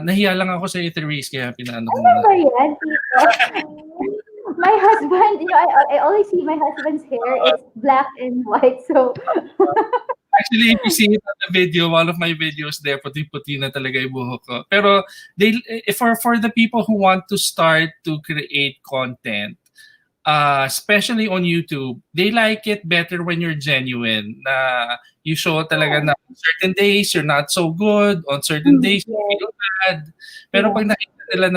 nahiya lang ako sa Therese, kaya pinaano ko Ano muna. ba yan, Tito? My husband, I always see my husband's hair. It's black and white. So, Actually, if you see it on the video, one of my videos there, puti-puti na talaga yung buhok ko. Pero for the people who want to start to create content, especially on YouTube, they like it better when you're genuine. Na you show talaga yeah. na on certain days you're not so good, on certain days you Yes, feel bad. Pero yeah. pag nakita nila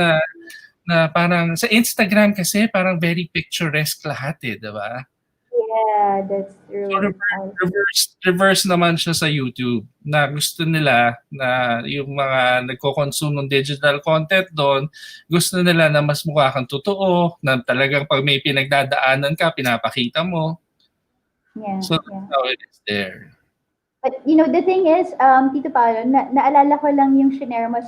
na parang sa Instagram kasi parang very picturesque lahat eh, 'di ba? Yeah, that's So true. Also. reverse naman siya sa YouTube, na gusto nila na yung mga nagko-consume ng digital content doon, gusto nila na mas mukha kang totoo, na talagang pag may pinagdadaanan ka, pinapakita mo. Yeah, So that's yeah. how it is there. But the thing is, Tito Paolo, naalala ko lang yung shinare mo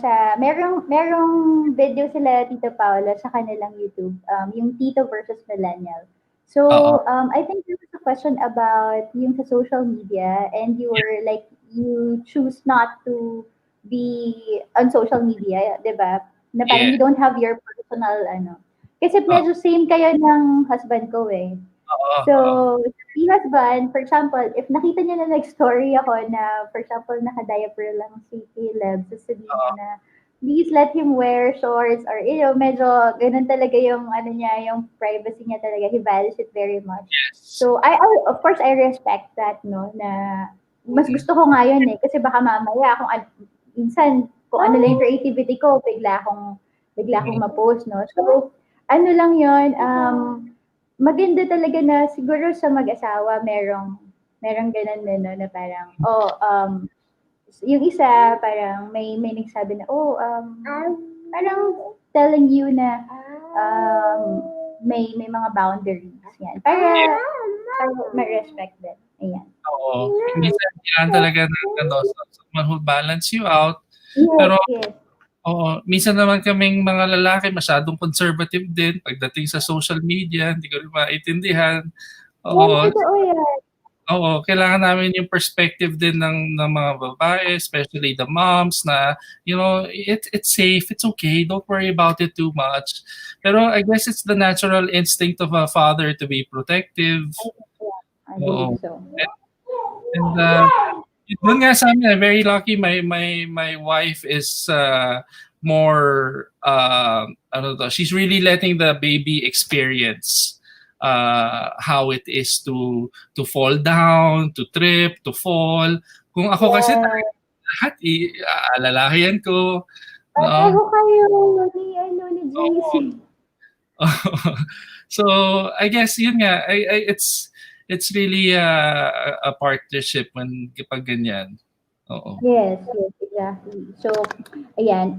merong video sila Tito Paolo sa kanilang YouTube, yung Tito versus Millennial. Oo. So, I think there was a question about yung sa social media and you choose not to be on social media, di ba? Na parang Yeah. you don't have your personal, ano. Kasi Oo. medyo same kayo ng husband ko eh. Oo. Oo. So, si husband, for example, if nakita niya na nag-story ako na, for example, naka-diaper lang si Caleb, sasabihin niya Oo. na, please let him wear shorts or, medyo ganun talaga yung, ano niya, yung privacy niya talaga. He values it very much. Yes. So, of course, I respect that, no, na mas Mm. gusto ko nga yun eh. Kasi baka mamaya, minsan, kung ano lang yung creativity ko, bigla akong Mm. ma-post, no? So, ano lang yun, maganda talaga na siguro sa mag-asawa merong gano'n din 'no, na parang, yung isa parang may nagsabi na, parang telling you na, may mga boundaries, 'yan. Para ma-respect din, ayan. Oo. Minsan kailangan talaga ng someone who balance you out. Yes, Pero yes. Oo, minsan naman kaming mga lalaki masyadong conservative din pagdating sa social media, hindi ko rin maintindihan. Yes, Oo, totoo yan. oo, kailangan namin yung perspective din ng mga babae, especially the moms na, it's safe, it's okay, don't worry about it too much. Pero I guess it's the natural instinct of a father to be protective. I believe Oo. so. And doon nga sa amin, very lucky my wife is more ano to, she's really letting the baby experience how it is to fall down, to trip, to fall. Kung ako kasi Yeah. talaga lahat aalalahian ko, no? Pareho kayo ni JC. Oo. So I guess yun nga, it's really a partnership when kapag ganyan. Oo. Yes, yes, exactly. So, ayan.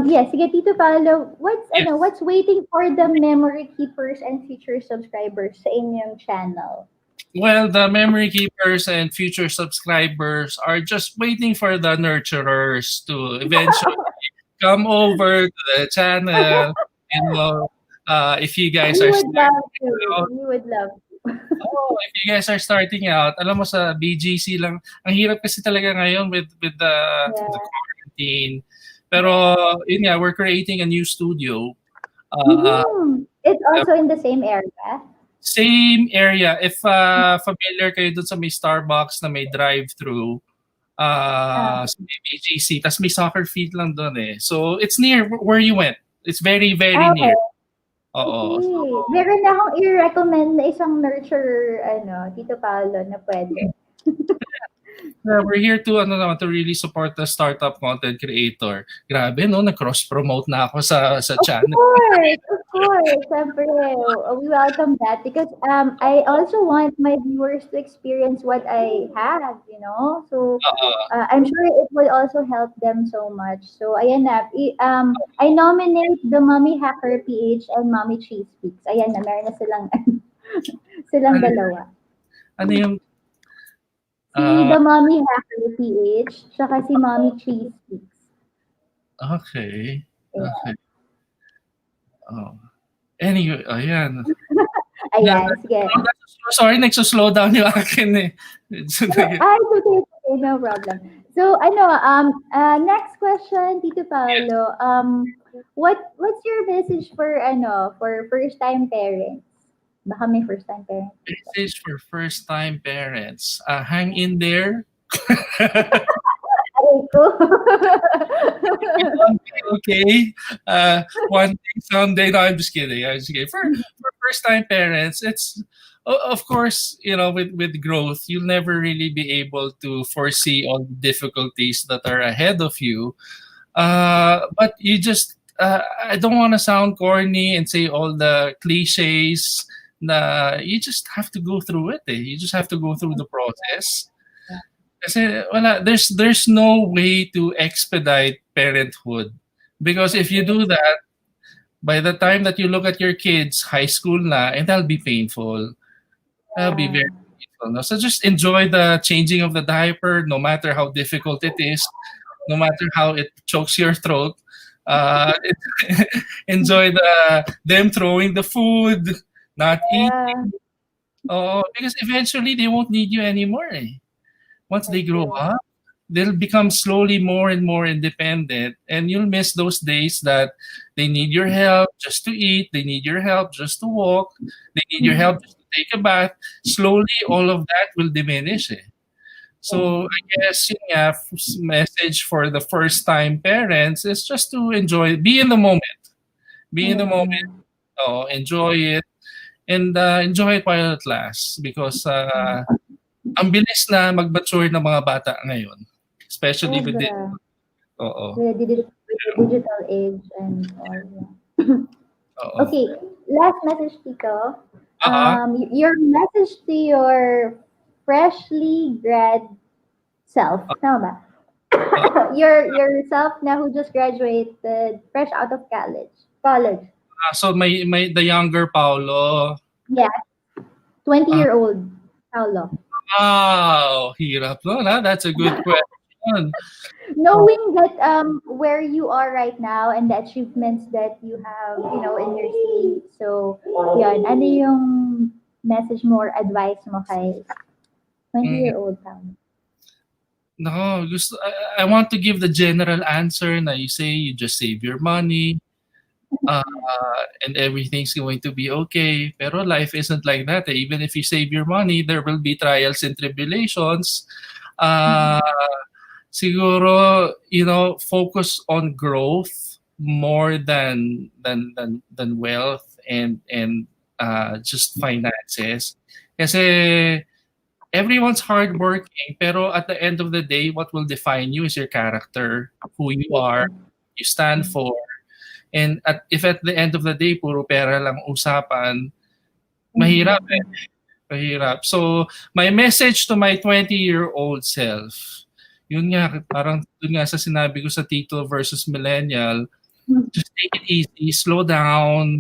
Yes, sige, Tito Paolo, Yes. what's waiting for the memory keepers and future subscribers sa inyong channel? Well, the memory keepers and future subscribers are just waiting for the nurturers to eventually come over to the channel. You know, if you guys We are would love starting to. out, We would love to. if you guys are starting out, alam mo sa BGC lang, ang hirap kasi talaga ngayon with the Yeah. quarantine. Pero yun nga, we're creating a new studio. Mm-hmm. It's also in the same area. Same area. If familiar kayo dun sa may Starbucks na may drive-through, Ah, sa may BGC, tas may soccer field lang dun eh. So, it's near where you went. It's very, very okay. near. I Oo. see. Meron na akong i-recommend na isang nurturer, Tito Paolo, na pwede. We're here to to really support the startup content creator. Grabe no, nag-cross-promote na ako sa channel. Of course. Siyempre, we welcome that because I also want my viewers to experience what I have, you know? So, Oo. I'm sure it will also help them so much. So, ayan na. I nominate the Mommy Hacker PH and Mommy Cheese Speaks. Ayan na, meron na silang Ano, dalawa. ano yung Si ah, The Mommy Hacker PH, tsaka si Mommy Cheese Speaks. okay. Yeah. Okay. Oh. Anyway, ayan. Ayan, sige. Sorry, nagso-slow down yung akin eh. It's okay, no problem. So, next question, Tito Paolo. What's your message for first-time parents? Baka may first-time parents dito. Message for first-time parents. Hang in there. Aray ko. Okay. One day, someday. No, I'm just kidding. I'm just kidding. For first-time parents, it's of course, with growth, you'll never really be able to foresee all the difficulties that are ahead of you. But you just, I don't want to sound corny and say all the cliches. You just have to go through it. You just have to go through the process. Kasi there's no way to expedite parenthood. Because if you do that, by the time that you look at your kids, high school na, and that'll be painful. That'll be very painful. No? So just enjoy the changing of the diaper, no matter how difficult it is, no matter how it chokes your throat. Uh, enjoy them throwing the food, not Yeah, eating. Oh, because eventually they won't need you anymore. Once they that's grow true. up, they'll become slowly more and more independent, and you'll miss those days that they need your help just to eat, they need your help just to walk, they need your help just to take a bath. Slowly, all of that will diminish. So I guess yun nga, message for the first-time parents is just to be in the moment. Be in the moment, enjoy it, and enjoy it while it lasts. Because ang bilis na mag-mature ng mga bata ngayon. Especially with the, Sobra. oo, With the digital age and all. Yeah. oo. Okay, last message, Tito. Ah, Your message to your freshly grad self. Tama ba? Yourself na who just graduated fresh out of college. so may the younger Paolo. Yeah, Ah, 20-year-old Paulo. wow, hirap no, na. That's a good question. knowing that where you are right now and the achievements that you have, in your stage. So, yun, ano yung message mo or advice mo kay Mm. 20-year-old Pam? No, I want to give the general answer na you say you just save your money, uh, and everything's going to be okay. Pero life isn't like that. Eh. Even if you save your money, there will be trials and tribulations. Uh, Siguro, focus on growth more than wealth and just finances. Kasi everyone's hardworking, pero at the end of the day, what will define you is your character, who you are, you stand for. And if at the end of the day, puro pera lang usapan, mahirap eh. Mahirap. So, my message to my 20-year-old self, yun nga, parang dun nga sa sinabi ko sa Tito versus Millennial, just take it easy, slow down,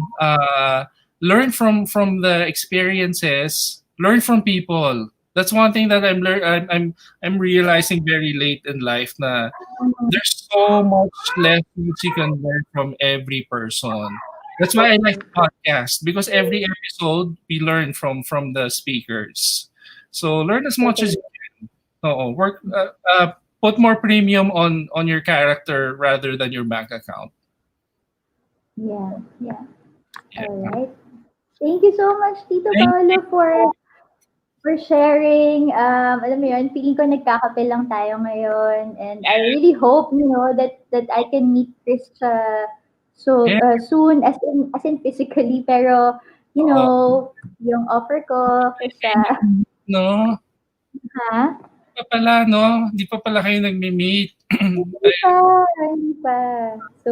learn from the experiences, learn from people. That's one thing that I'm realizing very late in life na there's so much lessons you can learn from every person. That's why I like podcast because every episode we learn from the speakers. So learn as much as you can. Work put more premium on your character rather than your bank account. Yeah, yeah. Yeah. All right. Thank you so much, Tito Thank Paolo, for sharing. Alam mo yun, feeling ko nagkakape lang tayo ngayon. And I really hope, that I can meet Chris Yeah. soon, as in physically. Pero, yung offer ko, Chris, No, ha? pa pala, no? Hindi pa pala kayo nagme-meet. Hindi pa, hindi pa. So,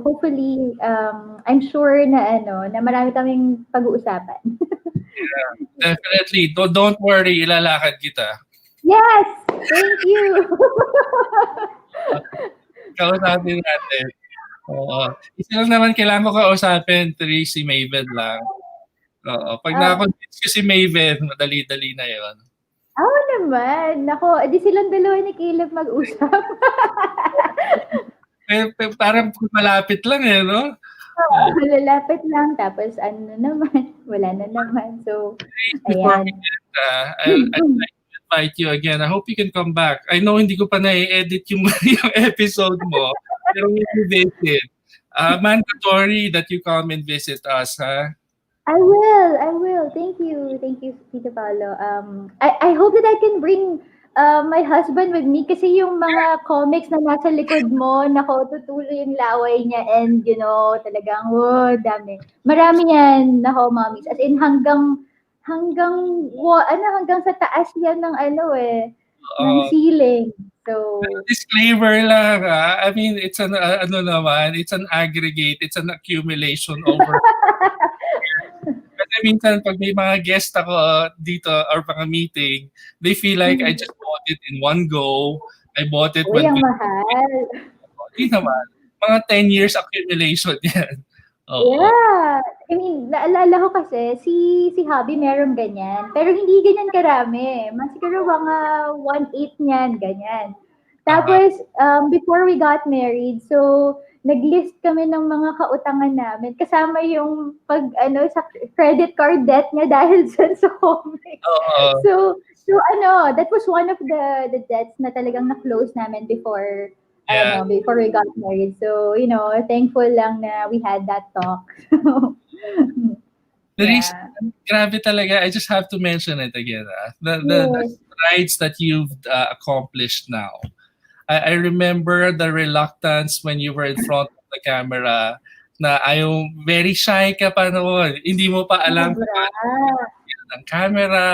hopefully, I'm sure na marami kaming pag-uusapan. Definitely. Don't worry, ilalakad kita. Yes! Thank you! Kausapin natin. Oo. Isa lang naman kailangan ko kausapin, Therese, si Maven lang. Oo. Pag na-convince ko si Maven, madali-dali na yon. Oo naman. Nako, edi silang dalawa ni Caleb mag-usap. Parang malapit lang eh, no? Lalapit lang. Tapos ano naman, wala na naman. So, Before ayan. we end, I'd like to invite you again. I hope you can come back. I know hindi ko pa na-edit yung, yung episode mo, pero when you visit, mandatory that you come and visit us, ha? I will. Thank you, Tito Paolo. I hope that I can bring my husband with me kasi yung mga comics na nasa likod mo, nako, tutuloy yung laway niya and, talagang, dami. Marami yan, nako, mommies. As in, hanggang sa taas yan ng ng Uh, ceiling. So, Disclaimer lang, ha? I mean, it's an, it's an aggregate, it's an accumulation over. Kasi minsan, pag may mga guest ako dito or mga meeting, they feel like I just bought it in one go. I bought it uy, when ang we... mahal. Hindi naman. Mga 10 years accumulation yan. Oo. Yeah. I mean, naalala ko kasi, si Hobby meron ganyan. Pero hindi ganyan karami. Mas siguro mga 1/8 niyan, ganyan. Tapos, before we got married, so, nag-list kami ng mga kautangan namin. Kasama yung sa credit card debt niya dahil sa comics. Oo. So, that was one of the debts na talagang na-close namin before Yeah. before we got married. So, thankful lang na we had that talk. Therese, Yeah. grabe talaga. I just have to mention it again. The Yes. strides that you've accomplished now. I remember the reluctance when you were in front of the camera na ayaw, very shy ka pa noon. Hindi mo pa alam kung Sobra. paano ng camera.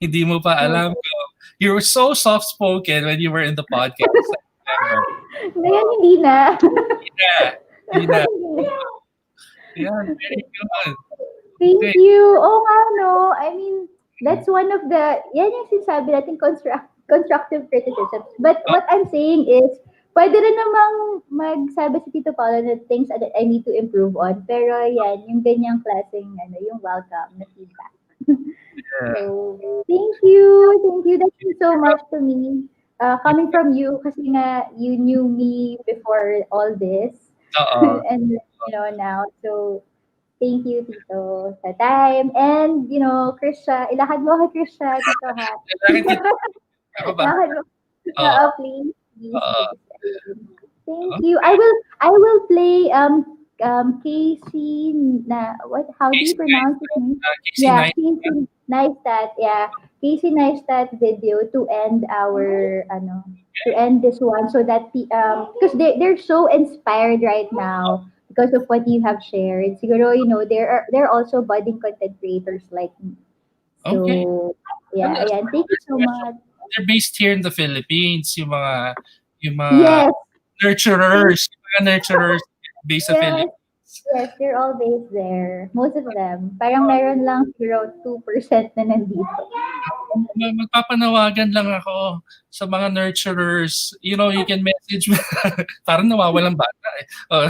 Hindi mo pa alam kung... You were so soft-spoken when you were in the podcast. I remember. Ngayon, hindi na. Yeah. Yeah. Yeah, very good. Thank Okay. you. Oo nga, no? I mean, that's one of yan yung sinasabi natin, constructive criticism. But what I'm saying is, pwede rin namang magsabi si Tito Paolo na things that I need to improve on. Pero yan, yung ganyang klaseng, yung welcome na feedback. Yeah. So, thank you. Thank you. That means so much to me. coming from you, kasi nga, you knew me before all this. Oo. And, now. So, thank you, Tito, sa time. And, Krisha, ilakad mo kay Krisha, Tito, ha? Bakit ako ba? Ilakad mo. Oo. Oo, please. Please, Oo. please. Ayun. Thank you. Okay. I will play Casey how do you Casey pronounce his Neistat. name? Casey Yeah, Neistat. Casey Neistat. Yeah. Casey Neistat video to end to end this one, so that because they're so inspired right now because of what you have shared. Siguro, they're also budding content creators like me. Okay. So, Ano, yeah, ayan. Thank you so much. they're based here in the Philippines, yung mga Yes. nurturers based sa Yes. Philippines. Yes, they're all based there. Most of them. Parang meron lang 2% na nandito. Magpapanawagan lang ako sa mga nurturers. You can message me. Parang nawawalang bata eh. Oh.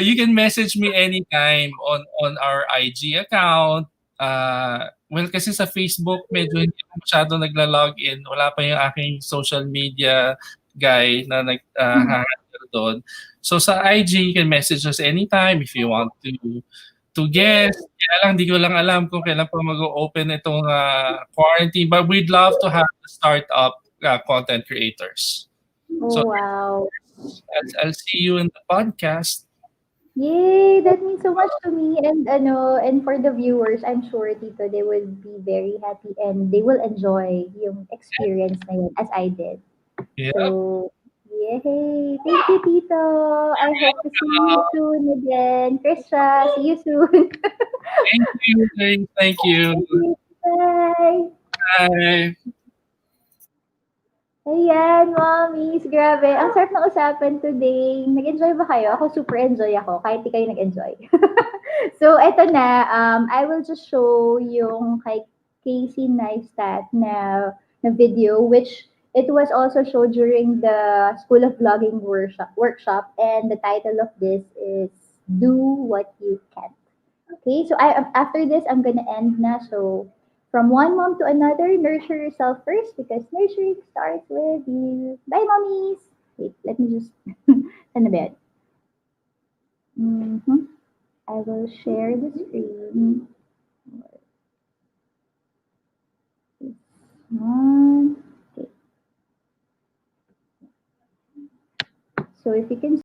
You can message me anytime on our IG account. Well, kasi sa Facebook, medyo hindi ako masyado nagla-login. Wala pa yung aking social media guy na nag-handle doon. So sa IG, you can message us anytime if you want to guest. Kaya lang, di ko lang alam kung kailan pa mag-open itong quarantine. But we'd love to have the startup content creators. So Oh, wow. I'll see you in the podcast. Yay! That means so much to me. And for the viewers, I'm sure, Tito, they will be very happy and they will enjoy yung experience na yun as I did. Yeah. So, yay! Thank you, Tito. I hope to see you soon again. Krisha, see you soon. Thank you. Thank you. Thank you. Bye! Bye. Ayan, mommies, grabe. Ang sarap ng usapan today. Nag-enjoy ba kayo? Ako super enjoy ako, kahit di kayo nag-enjoy. So, eto na. I will just show yung kay Casey Neistat na video, which it was also shown during the School of Vlogging workshop. And the title of this is Do What You Can. Okay, so after this, I'm gonna end na. So, from one mom to another, nurture yourself first because nurturing starts with you. Bye, mommies. Wait, let me just send the bed. I will share the screen. This one. Okay. So if you can